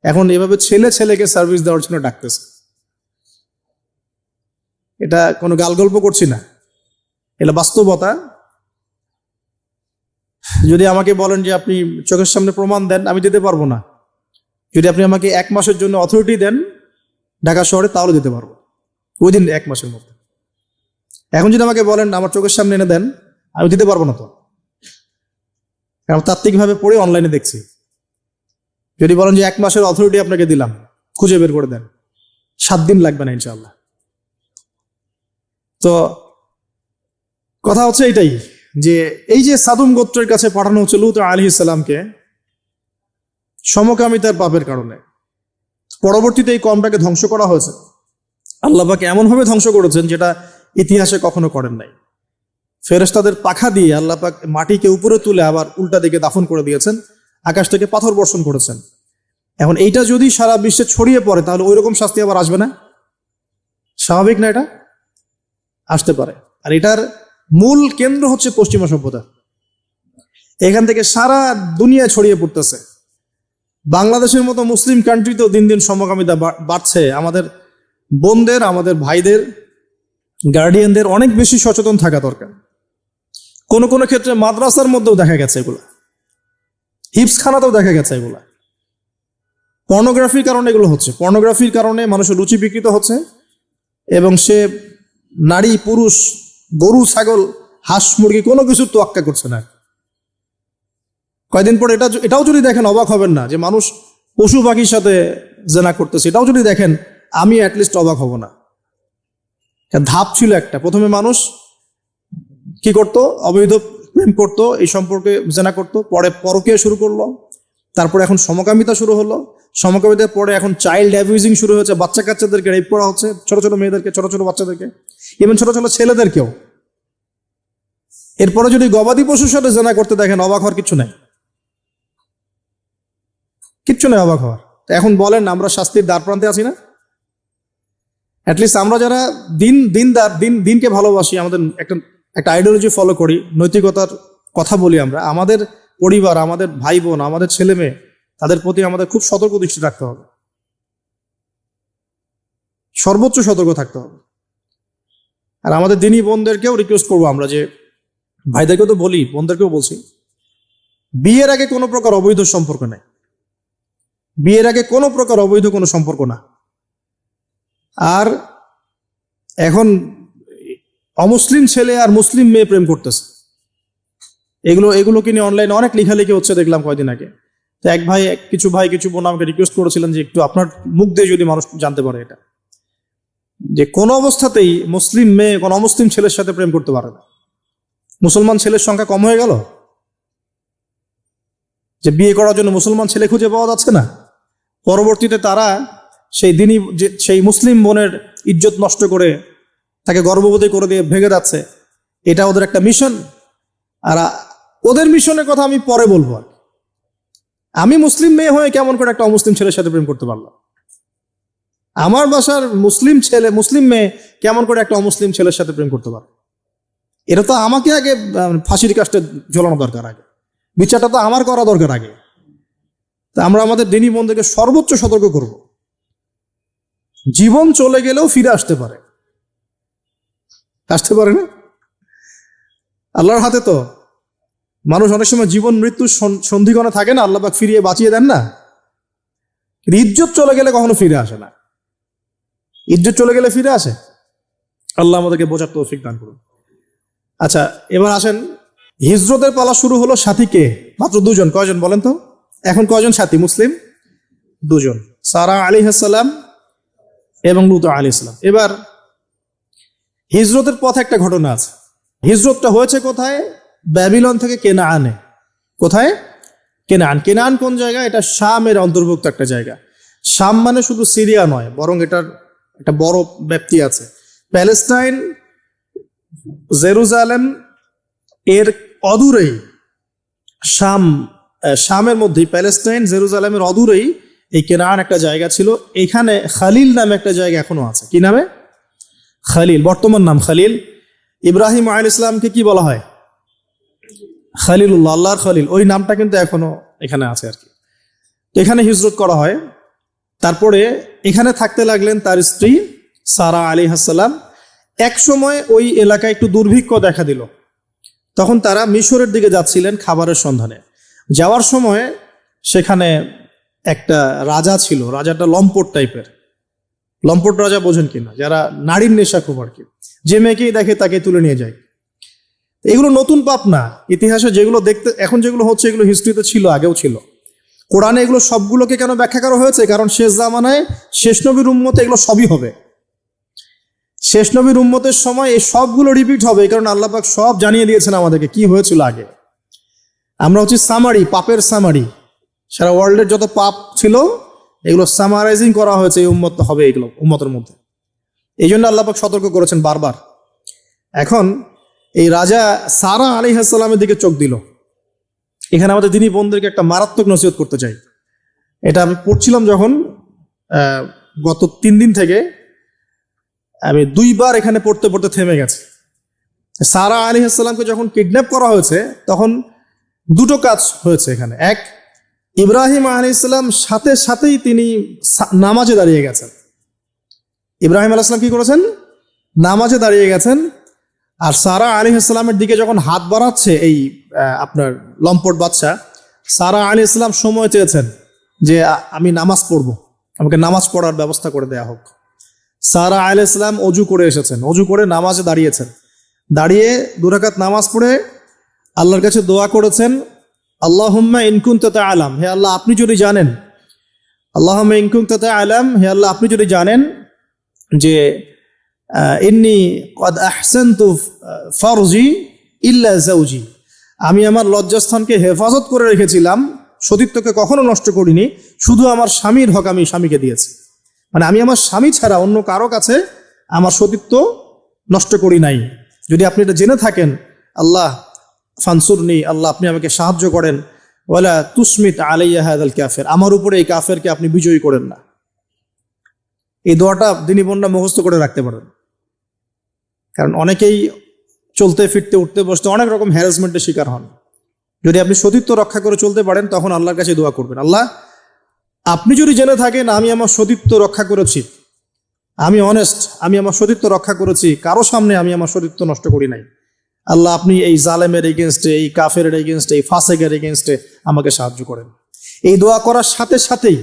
Speaker 1: এখন এভাবে ছেলে ছেলেকে সার্ভিস দেওয়ার জন্য ডাকতেছে। এটা কোনো গাল গল্প করছি না, এটা বাস্তবতা। যদি আমাকে বলেন যে আপনি চোখের সামনে প্রমাণ দেন, আমি দিতে পারবো না। যদি আপনি আমাকে 1 মাসের জন্য অথরিটি দেন ঢাকা শহরে, তাহলে দিতে পারবো উইদিন 1 মাসের মধ্যে। এখন যদি আমাকে বলেন আমার চোখের সামনে এনে দেন, আমি দিতে পারবো না তো, কারণ তাত্ত্বিকভাবে পড়ে অনলাইনে দেখছি। যদি বলেন যে 1 মাসের অথরিটি আপনাকে দিলাম, খুঁজে বের করে দেন, 7 দিন লাগবে না ইনশাআল্লাহ। তো কথা হচ্ছে এটাই, যে এই যে সাদুম গোত্রের কাছে পাঠানো হচ্ছে লূত আলাইহিস সালামকে সমকামিতার পাপের কারণে, পরবর্তীতে এই কওমটাকে ধ্বংস করা হয়েছে। আল্লাহ পাক এমনভাবে ধ্বংস করেছেন যেটা ইতিহাসে কখনো করেন নাই। ফেরেশতাদের পাখা দিয়ে আল্লাহ পাক মাটিকে উপরে তুলে আবার উল্টা দিকে দাফন করে দিয়েছেন, আকাশ থেকে পাথর বর্ষণ করেছেন। এখন এইটা যদি সারা বিশ্বে ছড়িয়ে পড়ে, তাহলে ওই রকম শাস্তি আবার আসবে না? স্বাভাবিক না? এটা আসতে পারে। আর এটার মূল কেন্দ্র হচ্ছে পশ্চিমা সভ্যতা। এখান থেকে সারা দুনিয়া ছড়িয়ে পড়তেছে। বাংলাদেশের মতো মুসলিম কান্ট্রিতেও দিন দিন সমকামিতা বাড়ছে। আমাদের বোনদের, আমাদের ভাইদের, গার্ডিয়ানদের অনেক বেশি সচেতন থাকা দরকার। কোনো কোনো ক্ষেত্রে মাদ্রাসার মধ্যেও দেখা গেছে এগুলা, হিপসখানাতেও দেখা গেছে এগুলা। পর্নোগ্রাফির কারণে এগুলো হচ্ছে, পর্নোগ্রাফির কারণে মানুষের রুচি বিকৃত হচ্ছে, এবং সে নারী, পুরুষ, গরু, ছাগল, হাঁস, মুরগি কোনো কিছু তোয়াক্কা করছে না। কয়দিন পর এটাও যদি দেখেন, অবাক হবেন না যে মানুষ পশু পাখির সাথে জেনা করতেছে। এটাও যদি দেখেন, আমি অ্যাটলিস্ট অবাক হব না। ধাপ ছিল একটা, প্রথমে মানুষ কি করত, অবৈধ প্রেম করতো, এই সম্পর্কে জেনা করতো, পরে পরকীয়া শুরু করলো, তারপরে এখন সমকামিতা শুরু হলো, সমকামিতার পরে এখন চাইল্ড অ্যাবিউজিং শুরু হয়েছে, বাচ্চা কাচ্চাদেরকে রেপ করা হচ্ছে, ছোট ছোট মেয়েদেরকে, ছোট ছোট বাচ্চাদেরকে, ইভেন ছোট ছোট ছেলেদেরকেও। এরপরে যদি গবাদি পশুর সাথে জেনা করতে দেখেন, অবাক হওয়ার কিছু নাই, কিচ্ছু নেই অবাক হওয়ার। এখন বলেন, আমরা শাস্তির দ্বার প্রান্তে আছি না? অ্যাটলিস্ট আমরা যারা দিনকে ভালোবাসি, আমাদের একটা আইডিওলজি ফলো করি, নৈতিকতার কথা বলি, আমরা আমাদের পরিবার, আমাদের ভাই বোন, আমাদের ছেলে মেয়ে, তাদের প্রতি আমাদের খুব সতর্ক দৃষ্টি রাখতে হবে, সর্বোচ্চ সতর্ক থাকতে হবে। আর আমাদের দিনী বোনদেরকেও রিকোয়েস্ট করবো আমরা, যে ভাইদেরকেও তো বলি, বোনদেরকেও বলছি, বিয়ের আগে কোনো প্রকার অবৈধ সম্পর্ক নেই। বিয়ের আগে কোনো প্রকার অবৈধ কোনো সম্পর্ক না। আর এখন অমুসলিম ছেলে আর মুসলিম মেয়ে প্রেম করতেছে, এগুলোকে নিয়ে অনলাইনে অনেক লেখালেখি হচ্ছে, দেখলাম কয়দিন আগে। তো কিছু বোন আমাকে রিকোয়েস্ট করেছিলেন যে একটু আপনার মুখ দিয়ে যদি মানুষ জানতে পারে এটা, যে কোনো অবস্থাতেই মুসলিম মেয়ে কোনো অমুসলিম ছেলের সাথে প্রেম করতে পারে না। মুসলমান ছেলের সংখ্যা কম হয়ে গেল, যে বিয়ে করার জন্য মুসলমান ছেলে খুঁজে পাওয়া যাচ্ছে না। পরবর্তীতে তারা সেই মুসলিম বোনের ইজ্জত নষ্ট করে তাকে গর্ভবতী করে দিয়ে ভেঙে যাচ্ছে। এটা ওদের একটা মিশন। আর ওদের মিশনের কথা আমি পরে বলবো। আমি মুসলিম মেয়ে হয়ে কেমন করে একটা অমুসলিম ছেলের সাথে প্রেম করতে পারলাম? আমার বাসার মুসলিম মেয়ে কেমন করে একটা অমুসলিম ছেলের সাথে প্রেম করতে পারে? এটা তো আমাকে আগে ফাঁসির কাস্টে ঝোলানো দরকার, আগে বিচারটা তো আমার করা দরকার আগে। তো তা আমরা আমাদের দিনী বন্ধুকে সর্বোচ্চ সতর্ক করব। জীবন চলে গেলেও ফিরে আসতে পারে না? আল্লাহর হাতে তো। মানুষ অনেক সময় জীবন মৃত্যু সন্ধিক্ষণে থাকে না, আল্লাহ পাক ফিরিয়ে বাঁচিয়ে দেন না। ইজ্জত চলে গেলে কখনো ফিরে আসে না। ইজ্জত চলে গেলে ফিরে আসে? আল্লাহ আমাদেরকে বোঝার তৌফিক দান করুন। আচ্ছা, এবার আসেন, হিজরতের পালা শুরু হলো। সাথী কে? মাত্র দুজন। কয়জন বলেন তো? এখন কয়জন সাথী মুসলিম? দুজন, সারা আলাইহিস সালাম এবং লূত আলাইহিস সালাম। এবার হিজরতের পথে একটা ঘটনা আছে। হিজরতটা হয়েছে কোথায়? ব্যাবিলন থেকে কেনানে। কোথায়? কেনান। কেনান কোন জায়গা? এটা শামের অন্তর্ভুক্ত একটা জায়গা। শাম মানে শুধু সিরিয়া নয়, বরং এটার একটা বড় ব্যাপ্তি আছে। প্যালেস্টাইন, জেরুজালেম এর অদূরেই শামের মধ্যেই, প্যালেস্টাইন জেরুজালেমের অদূরেই এই কেনান একটা জায়গা ছিল। এখানে খালিল নামে একটা জায়গা এখনো আছে। কি নামে? খালিল, বর্তমান নাম খালিল। ইব্রাহিম আলাইহিস সালামকে কি বলা হয়? খালিলুল্লাহ, আল্লাহর খলিল। ওই নামটা কিন্তু এখনো এখানে আছে আর কি। এখানে হিজরত করা হয়। তারপরে এখানে থাকতে লাগলেন তার স্ত্রী সারা আলাইহিস সালাম। এক সময় ওই এলাকায় একটু দুর্ভিক্ষ দেখা দিল। তখন তারা মিশরের দিকে যাচ্ছিলেন খাবারের সন্ধানে। যাওয়ার সময় সেখানে একটা রাজা ছিল। রাজাটা লম্পট টাইপের। লম্পট রাজা বোঝেন কিনা? যারা নারীর নেশা খুব আর কি, যে মেয়েকেই দেখে তাকে তুলে নিয়ে যায়। এগুলো নতুন পাপ না। ইতিহাসে যেগুলো দেখতে এখন যেগুলো হচ্ছে, এগুলো হিস্ট্রিতে ছিল, আগেও ছিল। কোরআনে এগুলো সবগুলোকে কেন ব্যাখ্যা করা হয়েছে? কারণ শেষ জামানায় শেষ নবীর উম্মতে এগুলো সবই হবে। শেষ নবীর উম্মতের সময় এই সবগুলো রিপিট হবে, কারণ আল্লাহ পাক সব জানিয়ে দিয়েছেন আমাদেরকে কি হয়েছিল আগে। আমরা হচ্ছে সামারি, পাপের সামারি। সারা ওয়ার্ল্ডের যত পাপ ছিল এগুলো সামারাইজিং করা হয়েছে, এই উম্মত হবে এগুলো উম্মতের মধ্যে। এই জন্য আল্লাহ পাক সতর্ক করেছেন বারবার। এখন এই রাজা সারা আলাইহিস সালামের দিকে চোখ দিল। এখানে আমাদের দিনী বোনদেরকে একটা মারাত্মক নসিহত করতে চাই। এটা আমি পড়ছিলাম যখন, গত 3 দিন থেকে আমি 2বার এখানে পড়তে পড়তে থেমে গেছে। সারা আলাইহিস সালামকে যখন কিডন্যাপ করা হয়েছে তখন দুটো কাজ হয়েছে এখানে। এক, ইব্রাহিম আলাইহিস সালাম সাথে সাথেই তিনি নামাজে দাঁড়িয়ে গেছেন। ইব্রাহিম আলাইহিস সালাম কি করেছেন? নামাজে দাঁড়িয়ে গেছেন। আর সারা আলাইহিস সালামের দিকে যখন হাত বাড়াচ্ছে এই আপনার লম্পট বাদশা, সারা আলাইহিস সালাম সময় চেয়েছেন যে আমি নামাজ পড়বো, আমাকে নামাজ পড়ার ব্যবস্থা করে দেয়া হোক। সারা আলাইহিস সালাম অজু করে এসেছেন, অজু করে নামাজে দাঁড়িয়েছেন। দাঁড়িয়ে 2 রাকাত নামাজ পড়ে আল্লাহর কাছে দোয়া করেছেন, আল্লাহুম্মা ইন কুনতা তা'লাম, হে আল্লাহ আপনি যদি জানেন, আল্লাহুম্মা ইন কুনতা তা'লাম, হে আল্লাহ আপনি যদি জানেন যে ইন্নী ক্বাদ আহসানতু ফারজি ইল্লা যাওজি, আমি আমার লজ্জাস্থানকে হেফাজত করে রেখেছিলাম, সতীত্বকে কখনো নষ্ট করিনি, শুধু আমার স্বামীর হক আমি স্বামীকে দিয়েছি। মানে আমি আমার স্বামী ছাড়া অন্য কারো কাছে আমার সতীত্ব নষ্ট করি নাই। যদি আপনি এটা জেনে থাকেন, আল্লাহ ফানসুরনি, আল্লাহ আপনি আমাকে সাহায্য করেন, ওয়ালা তুসমিত আলাইয়া হাযাল কাফির, আমার উপরে এই কাফেরকে আপনি বিজয়ী করেন না। এই দোয়াটা দিনী বোনরা মুখস্থ করে রাখতে পারেন। কারণ অনেকেই চলতে ফিরতে উঠতে বসতে অনেক রকম হ্যারাসমেন্টের শিকার হন। যদি আপনি সতীত্ব রক্ষা করে চলতে পারেন তখন আল্লাহর কাছে দোয়া করবেন, আল্লাহ আপনি যদি জেনে থাকেন আমি আমার সতীত্ব রক্ষা করেছি, আমি অনেস্ট, আমি আমার সতীত্ব রক্ষা করেছি, কারো সামনে আমি আমার সতীত্ব নষ্ট করি নাই, আল্লাহ আপনি এই জালেমের এগেনস্টে, এই কাফের এগেনস্টে, এই ফাসেকের এগেনস্টে আমাকে সাহায্য করেন। এই দোয়া করার সাথে সাথেই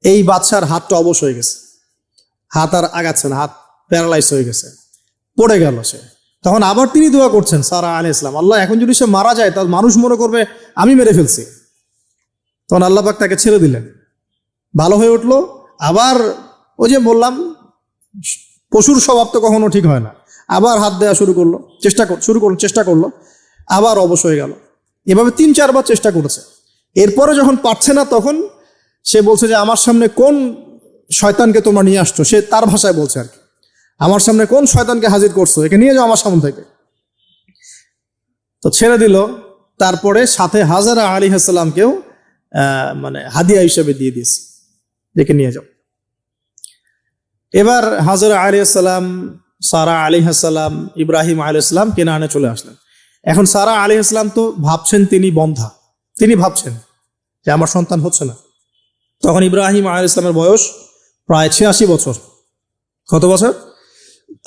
Speaker 1: এই বাদশার হাতটা অবশ হয়ে গেছে, হাত আর আগাচ্ছে না, হাত প্যারালাইজ হয়ে গেছে, পড়ে গেল সে। তখন আবার তিনি দোয়া করছেন সারা আলাইহিস সালাম, আল্লাহ এখন যদি সে মারা যায় তার মানুষ মনে করবে আমি মেরে ফেলছি। তখন আল্লাহ পাক তাকে ছেড়ে দিলেন, ভালো হয়ে উঠলো। আবার ওই যে বললাম পশুর স্বভাব তো কখনো ঠিক হয় না, আবার হাত দেওয়া শুরু করলো, চেষ্টা করলো, আবার অবশ হয়ে গেল। এভাবে 3-4 বার চেষ্টা করেছে। এরপরে যখন পারছে না তখন সে বলছে যে আমার সামনে কোন শয়তানকে তোমরা নিয়ে আসছো, সে তার ভাষায় বলছে আর কি, আমার সামনে কোন শয়তানকে হাজির করছো, একে নিয়ে যাও আমার সামনে থেকে। তো ছেড়ে দিল। তারপরে সাথে হাজারা আলাইহিস সালামকেও মানে হাদিয়া হিসেবে দিয়ে দিয়েছে, একে নিয়ে যাও। এবার হাজারা আলাইহিস সালাম, সারা আলাইহিস সালাম, ইব্রাহিম আলাইহিস সালাম কেনানে চলে আসলেন। এখন সারা আলাইহিস সালাম তো ভাবছেন তিনি বন্ধা, তিনি ভাবছেন যে আমার সন্তান হচ্ছে না। তখন ইব্রাহিম আলাইহিস সালামের বয়স প্রায় 86 বছর। কত বছর?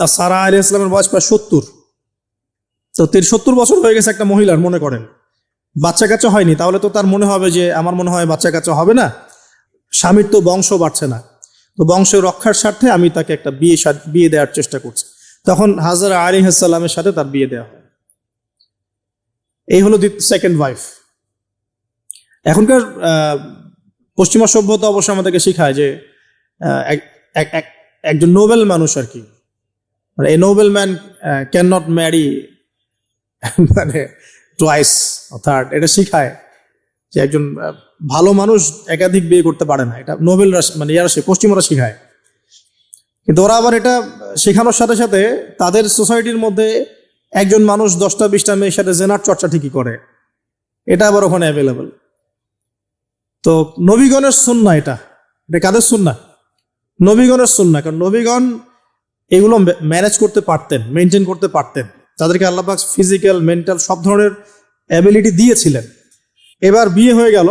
Speaker 1: আর সারা আলাইহিস সালামের বয়স প্রায় 70। তো 70 বছর হয়ে গেছে একটা মহিলার, মনে করেন বাচ্চা কাচ্চা হয়নি, তাহলে তো তার মনে হবে যে আমার মনে হয় বাচ্চা কাচ্চা হবে না, স্বামীর তো বংশ বাড়ছে না, তো বংশ রক্ষার স্বার্থে আমি তাকে একটা বিয়ে দেওয়ার চেষ্টা করছি। তখন হাজরা আলাইহিস সালামের সাথে তার বিয়ে দেওয়া হয়। এই হলো সেকেন্ড ওয়াইফ। এখনকার পশ্চিমা সভ্যতা অবশ্য আমাদেরকে শেখায় যে একজন নোবেল মানুষ আর কি, মানে a noble man can not marry মানে টুয়াইস থার্ড, এটা শিখায় যে একজন ভালো মানুষ একাধিক বিয়ে করতে পারে না। এটা নোবেলরা মানে ইয়ারা পশ্চিমরা শিখায়। কিন্তু ওরা আবার এটা শেখানোর সাথে সাথে তাদের সোসাইটির মধ্যে একজন মানুষ 10টা-20টা মেয়ের সাথে জেনার চর্চা ঠিকই করে, এটা আবার ওখানে অ্যাভেলেবল। তো নবীগণের সুন্নাহ এটা কাদের সুন্নাহ? নবীগণের সুন্নাহ। কারণ নবীগণ এগুলো ম্যানেজ করতে পারতেন, মেনটেন করতে পারতেন। তাদেরকে আল্লাহ পাক ফিজিক্যাল, মেন্টাল সব ধরনের অ্যাবিলিটি দিয়েছিলেন। এবার বিয়ে হয়ে গেল,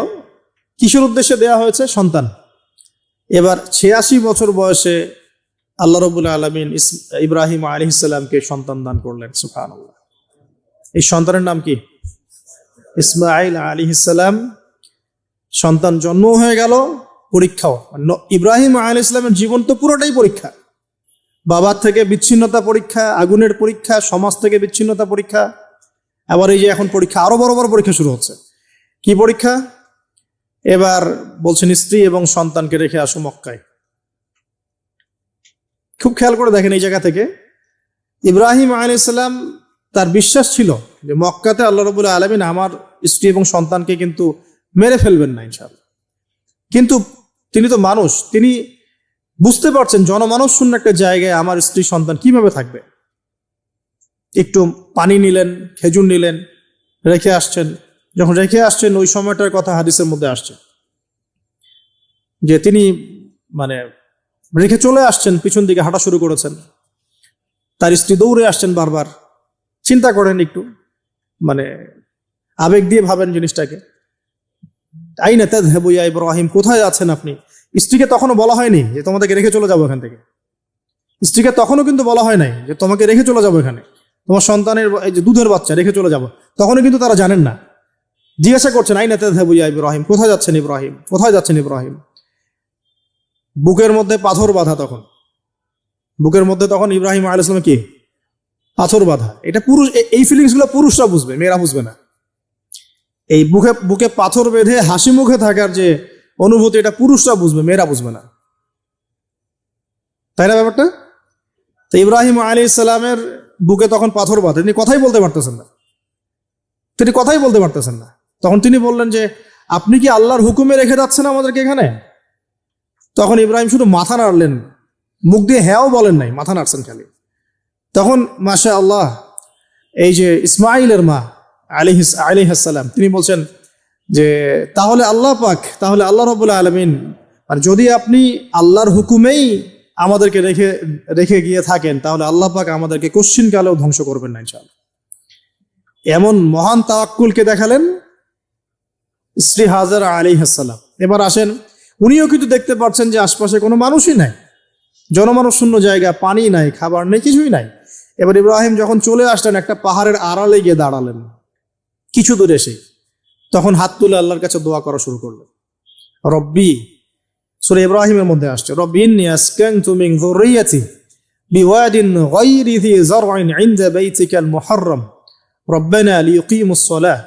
Speaker 1: কিসের উদ্দেশ্যে দেয়া হয়েছে? সন্তান। এবার 86 বছর বয়সে আল্লাহ রাব্বুল আলামিন ইব্রাহিম আলাইহিস সালামকে সন্তান দান করলেন। সুবহানাল্লাহ। এই সন্তানের নাম কি? ইসমাঈল আলাইহিস সালাম। সন্তান জন্ম হয়ে গেল, পরীক্ষাও। ইব্রাহিম আলাইহিস সালামের জীবন তো পুরোটাই পরীক্ষা। বাবার থেকে বিচ্ছিন্নতা পরীক্ষা, আগুনের পরীক্ষা, সমাজ থেকে বিচ্ছিন্নতা পরীক্ষা। আবার এই যে এখন পরীক্ষা, আরো বড় বড় পরীক্ষা শুরু হচ্ছে। কি পরীক্ষা? এবার বলছেন স্ত্রী এবং সন্তানকে রেখে আসো মক্কায়। খুব খেয়াল করে দেখেন, এই জায়গা থেকে ইব্রাহিম আলাইহিস সালাম তার বিশ্বাস ছিল যে মক্কাতে আল্লাহ রাব্বুল আলামিন আমার স্ত্রী এবং সন্তানকে কিন্তু মেরে ফেলবেন না ইনশাআল্লাহ। কিন্তু তিনি তো মানুষ, তিনি বুঝতে পারছেন জনমানব শূন্য একটা জায়গায় আমার স্ত্রী সন্তান কিভাবে থাকবে। একটু পানি নিলেন, খেজুর নিলেন, রেখে আসছেন। যখন রেখে আসছেন ওই সময়টার কথা হাদিসের মধ্যে আসছে যে তিনি মানে রেখে চলে আসছেন, পিছন দিকে হাঁটা শুরু করেছেন। তার স্ত্রী দৌড়ে আসছেন বারবার। চিন্তা করেন একটু, মানে আবেগ দিয়ে ভাবেন জিনিসটাকে। আইনা তাযহাবু ইয়া ইব্রাহিম, কোথায় আছেন আপনি? স্ত্রীকে তখনও বলা হয়নি যে তোমাদেরকে রেখে চলে যাবো এখান থেকে। স্ত্রীকে তখনও কিন্তু বলা হয় নাই যে তোমাকে রেখে চলে যাবো এখানে, তোমার সন্তানের এই যে দুধের বাচ্চা রেখে চলে যাবো। তখনও কিন্তু তারা জানেন না। জিজ্ঞাসা করছেন আইনা তাযহাবু ইয়া ইব্রাহিম, কোথায় যাচ্ছেন ইব্রাহিম, কোথায় যাচ্ছেন ইব্রাহিম? বুকের মধ্যে পাথর বাঁধা। তখন বুকের মধ্যে তখন ইব্রাহিম আলাইহিস সালাম কি পাথর বাঁধা। এটা পুরুষ, এই ফিলিংস গুলো পুরুষরা বুঝবে, মেয়েরা বুঝবে না। এই বুকে পাথর বেঁধে হাসি মুখে থাকার যে অনুভূতি, এটা পুরুষরা বুঝবে, মেয়েরা বুঝবে না, তাই না ব্যাপারটা? তো ইব্রাহিম আলাইহিস সালামের বুকে তখন পাথর বাঁধা, তিনি কথাই বলতে পারতেছেন না। তখন তিনি বললেন যে আপনি কি আল্লাহর হুকুমে রেখে যাচ্ছেন আমাদেরকে এখানে? তখন ইব্রাহিম শুধু মাথা নাড়লেন, মুখ দিয়ে হ্যাঁও বলেন নাই, মাথা নাড়ছেন খালি। তখন মাশাআল্লাহ এই যে ইসমাঈলের মা আলাইহিস সালাম, তিনি বলছেন যে তাহলে আল্লাহ রাব্বুল আলামিন, মানে যদি আপনি আল্লাহর হুকুমেই আমাদেরকে রেখে গিয়ে থাকেন, তাহলে আল্লাহ পাক আমাদেরকে কোশ্চিন কালেও ধ্বংস করবেন না ইনশাআল্লাহ। এমন মহান তাওয়াক্কুলকে দেখালেন স্ত্রী হাজরা আলাইহিস সালাম। এবার আসেন, উনিও কিন্তু দেখতে পাচ্ছেন যে আশপাশে কোনো মানুষই নাই, জনমানব শূন্য জায়গা, পানি নাই, খাবার নেই, কিছুই নাই। এবার ইব্রাহিম যখন চলে আসলেন, একটা পাহাড়ের আড়ালে গিয়ে দাঁড়ালেন কিছু দূরে এসে। তখন হাত তুলে আল্লাহর কাছে দোয়া করা শুরু করলেন। রব্বি, সূরা ইব্রাহিমের মধ্যে আসছে, রব্বি ইন্নী আসকানতু মিন যুররিয়াতি বিওয়াদিন গায়রি যি যার'ইন ইনদা বাইতিকাল মুহাররম রব্বানা লিয়ুকিমুস সালাহ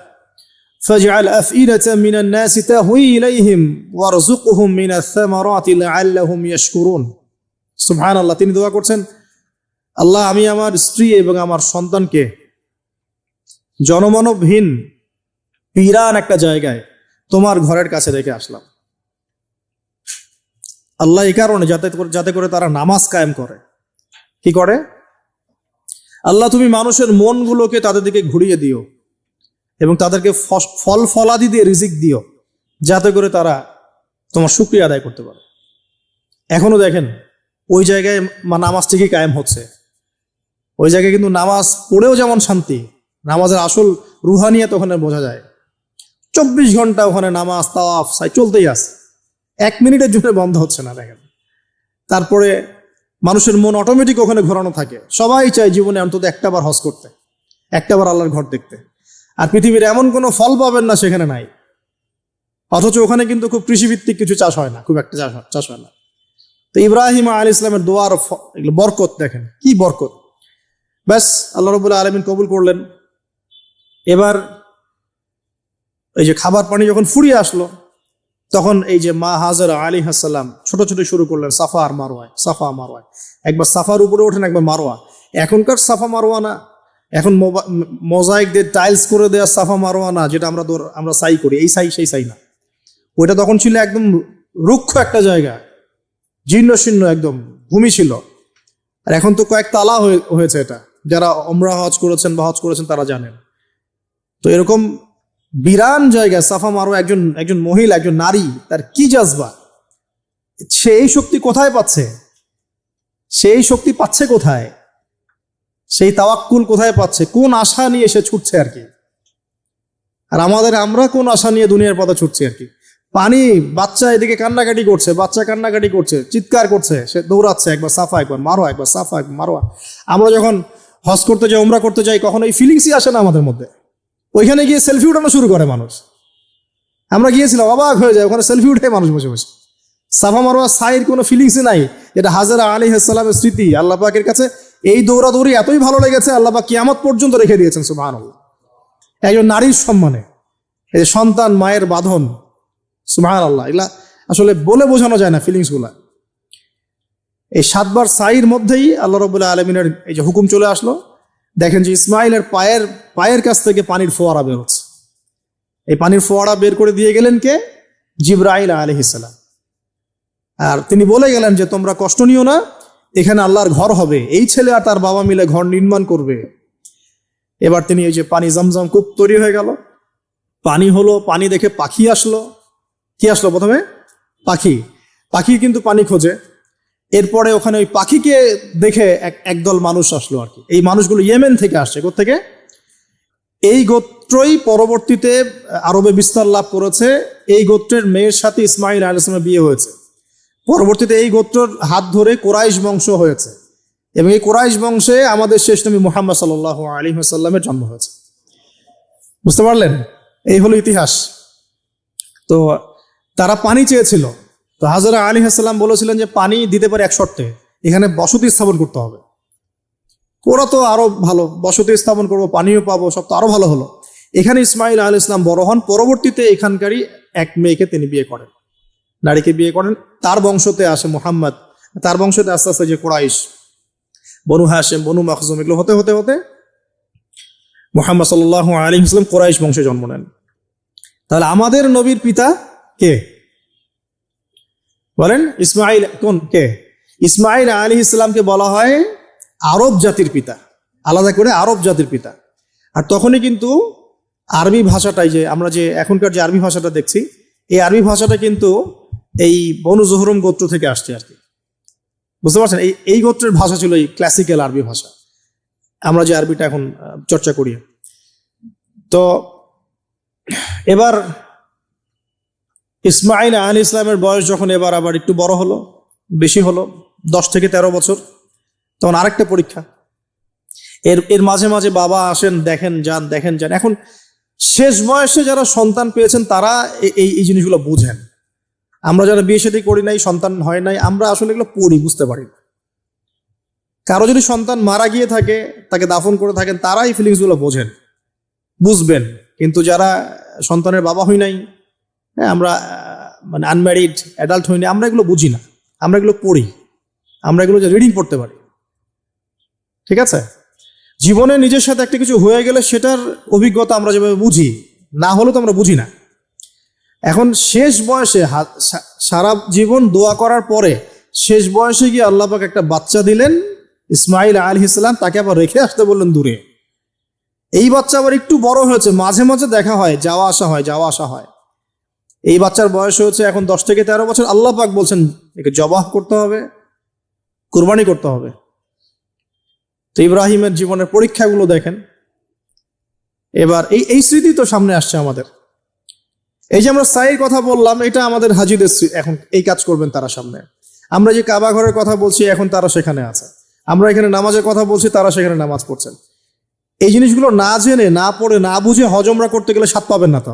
Speaker 1: ফাজআল আফইদাতাম মিনান নাসি তাহওয়ি ইলাইহিম ওয়ারযুকহুম মিনাস সামারাতি লাআল্লাহুম ইয়াশকুরুন। সুবহানাল্লাহ। তিনি দোয়া করছেন, আল্লাহ আমি আমার স্ত্রী এবং আমার সন্তানকে জনমানবহীন পিরান একটা জায়গায় তোমার ঘরের কাছে রেখে আসলাম। আল্লাহ এই কারণে যাতে করে তারা নামাজ কায়েম করে। কি করে? আল্লাহ তুমি মানুষের মনগুলোকে তাদের দিকে ঘুরিয়ে দিও এবং তাদেরকে ফল ফলাদি দিয়ে রিজিক দিও, যাতে করে তারা তোমার শুকরিয়া আদায় করতে পারে। এখনো দেখেন ওই জায়গায় নামাজ ঠিকই কায়েম হচ্ছে। ওই জায়গায় কিন্তু নামাজ পড়েও যেমন শান্তি, নামাজের আসল রুহানিয়াত ওখানে বোঝা যায়। 24 ঘন্টা ওখানে নামাজ তাওয়াফ সাই চলতেই আছে, 1 মিনিটের জন্য বন্ধ হচ্ছে না। দেখেন, তারপরে মানুষের মন অটোমেটিক ওখানে ঘোরানো থাকে। সবাই চায় জীবনে অন্তত একটাবার হজ করতে, একটাবার আল্লাহর ঘর দেখতে। আর পৃথিবীর এমন কোনো ফল পাবেন না সেখানে নাই। অথচ ওখানে কিন্তু খুব কৃষিভিত্তিক কিছু চাষ হয় না, খুব একটা চাষ হয় না। তো ইব্রাহিম আলাইহিস সালামের দোয়ার বরকত দেখেন, কি বরকত। ব্যাস আল্লাহ রাব্বুল আলামিন কবুল করলেন। এবার এই যে খাবার পানি যখন ফুরিয়ে আসলো, তখন এই যে মা হাজরা আলাইহিস সালাম ছোট ছোট শুরু করলেন সাফা আর মারওয়ায়, সাফা মারওয়ায়। একবার সাফার উপরে ওঠেন, একবার মারওয়া। এখনকার সাফা মারওয়া না, এখন মোজাইক দিয়ে টাইলস করে দেওয়া সাফা মারওয়া না, যেটা আমরা সাই করি, এই সাই সেই সাই না। ওইটা তখন ছিল একদম রুক্ষ একটা জায়গা, জীর্ণ শীর্ণ একদম ভূমি ছিল। আর এখন তো কয়েক তালা হয়েছে। এটা যারা ওমরা হজ করেছেন বা হজ করেছেন তারা জানেন। তো এরকম বিরান জায়গা সাফা মারওয়া, একজন মহিলা, একজন নারী, তার কি জাজবা, সে এই শক্তি কোথায় পাচ্ছে? সেই শক্তি পাচ্ছে কোথায়? সেই তাওয়াক্কুল কোথায় পাচ্ছে? কোন আশা নিয়ে সে ছুটছে আর কি? আর আমরা কোন আশা নিয়ে দুনিয়ার পথে ছুটছি আর কি? পানি, বাচ্চা এদিকে কান্নাকাটি করছে, চিৎকার করছে, সে দৌড়াচ্ছে, একবার সাফা একবার মারোয়া, একবার সাফা একবার মারোয়া। আমরা যখন হজ করতে যাই, ওমরা করতে যাই, কখনো এই ফিলিংসই আসে না আমাদের মধ্যে। ওইখানে গিয়ে সেলফি উঠানো শুরু করে মানুষ। আমরা গিয়েছিলাম, অবাক হয়ে যায়, ওখানে সেলফি উঠে মানুষ বসে বসে। সাফা মারওয়া সাইর কোনো ফিলিংসই নাই। এটা হাজরা আলাইহিস সালামের স্মৃতি আল্লাহ পাকের কাছে। এই দৌড়াদৌড়ি এতই ভালো লেগেছে, আল্লাহ পাক কিয়ামত পর্যন্ত রেখে দিয়েছেন সুবহানাল্লাহ। একজন নারীর সম্মানে, এই সন্তান, মায়ের বাঁধন, সুবহানাল্লাহ। এগুলা আসলে বলে বোঝানো যায় না ফিলিংস গুলা। এই 7 বার সাইর মধ্যেই আল্লাহ রাব্বুল আলামিনের এই যে হুকুম চলে আসলো। দেখেন যে ইসমাইলের পায়ের কাছ থেকে পানির ফোয়ারা বের হচ্ছে। এই পানির ফোয়ারা বের করে দিয়ে গেলেন কে? জিবরাইল আলাইহিস সালাম। আর তিনি বলে গেলেন যে তোমরা কষ্ট নিও না, এখানে আল্লাহর ঘর হবে, এই ছেলে আর তার বাবা মিলে ঘর নির্মাণ করবে। এবার তিনি এই যে পানি, জমজম কূপ তৈরি হয়ে গেল, পানি হলো, পানি দেখে পাখি আসলো। কি আসলো প্রথমে? পাখি কিন্তু পানি খোঁজে। এরপরে ওখানে ওই পাখিকে দেখে একদল মানুষ আসলো আর কি। এই মানুষগুলো ইয়েমেন থেকে আসছে। কোত্থেকে? এই গোত্রই পরবর্তীতে আরবে বিস্তার লাভ করেছে। এই গোত্রের মেয়ের সাথে ইসমাইল আলাইহিস সালামের বিয়ে হয়েছে। পরবর্তীতে এই গোত্রের হাত ধরে কুরাইশ বংশ হয়েছে, এবং এই কুরাইশ বংশে আমাদের শেষ নবী মুহাম্মদ সাল্লাল্লাহু আলাইহি ওয়াসাল্লামের জন্ম হয়েছে। বুঝতে পারলেন? এই হলো ইতিহাস। তো তারা পানি চেয়েছিল। তো হাজরা আলাইহিস সালাম বলেছিলেন যে পানি দিতে পারে এক শর্তে, এখানে বসতি স্থাপন করতে হবে। ওরা তো আরো ভালো, বসতি স্থাপন করবো, পানিও পাবো, সব তো আরো ভালো হলো। এখানে ইসমাইল আলাইহিস সালাম বড় হন। পরবর্তীতে এখানকারই এক মেয়েকে তিনি বিয়ে করেন, নারীকে বিয়ে করেন। তার বংশতে আসে মুহাম্মদ। তার বংশতে আস্তে আস্তে যে কুরাইশ, বনু হাশিম, বনু মাখজুম, এগুলো হতে হতে হতে মুহাম্মদ সাল্লাল্লাহু আলাইহি ওয়াসাল্লাম কুরাইশ বংশে জন্ম নেন। তাহলে আমাদের নবীর পিতা কে বলেন? ইসমাইল। কে? ইসমাইল আলাইহিস সালামকে বলা হয় আরব জাতির পিতা, আলাদা করে আরব জাতির পিতা। আর তখনই কিন্তু আরবি ভাষাটাই, যে আমরা যে এখনকার যে আরবি ভাষাটা দেখছি, এই আরবি ভাষাটা কিন্তু এই বনু জোহরম গোত্র থেকে আসছে আর কি। বুঝতে পারছেন? এই গোত্রের ভাষা ছিল এই ক্লাসিক্যাল আরবি ভাষা, আমরা যে আরবিটা এখন চর্চা করি। তো এবার ইসমাইল আলাইহিস সালামের বয়স যখন এবার আবার একটু বড় হলো, বেশি হলো, 10 থেকে 13 বছর, তখন আরেকটা পরীক্ষা। এর মাঝে মাঝে বাবা আসেন, দেখেন যান। এখন শেষ বয়সে যারা সন্তান পেয়েছেন তারা এই জিনিসগুলো বুঝেন। আমরা যারা বিয়ে শাদী করি নাই, সন্তান হয় নাই, আমরা আসলে এগুলো পড়ি, বুঝতে পারি না। কারো যদি সন্তান মারা গিয়ে থাকে, তাকে দাফন করে থাকেন, তারা এই ফিলিংসগুলো বোঝেন, বুঝবেন। কিন্তু যারা সন্তানের বাবা হই নাই, হ্যাঁ, আমরা মানে আনম্যারিড অ্যাডাল্ট হইনি, আমরা এগুলো বুঝি না। আমরা এগুলো পড়ি, আমরা এগুলো যে রিডিং পড়তে পারি। ঠিক আছে? জীবনে নিজের সাথে একটা কিছু হয়ে গেলে সেটার অভিজ্ঞতা আমরা যেভাবে বুঝি, না হলে তো আমরা বুঝি না। এখন শেষ বয়সে, সারা জীবন দোয়া করার পরে শেষ বয়সে গিয়ে আল্লাহ পাক একটা বাচ্চা দিলেন, ইসমাইল আলাইহিস সালাম। তাকে আবার রেখে আসতে বললেন দূরে। এই বাচ্চা আবার একটু বড় হয়েছে, মাঝে মাঝে দেখা হয়, যাওয়া আসা হয়। এই বাচ্চার বয়স হয়েছে এখন 10 থেকে 13 বছর। আল্লাহ পাক বলছেন একে জবাহ করতে হবে, কুরবানি করতে হবে। তো ইব্রাহিমের জীবনের পরীক্ষাগুলো দেখেন। এবার এই স্মৃতি তো সামনে আসছে আমাদের। এই যে আমরা সাইয়ের কথা বললাম, এটা আমাদের হাজিদের এখন এই কাজ করবেন তারা সামনে। আমরা যে কাবা ঘরের কথা বলছি, এখন তারা সেখানে আছে। আমরা এখানে নামাজের কথা বলছি, তারা সেখানে নামাজ পড়ছেন। এই জিনিসগুলো না জেনে, না পড়ে, না বুঝে হজ উমরা করতে গেলে স্বাদ পাবেন না তো।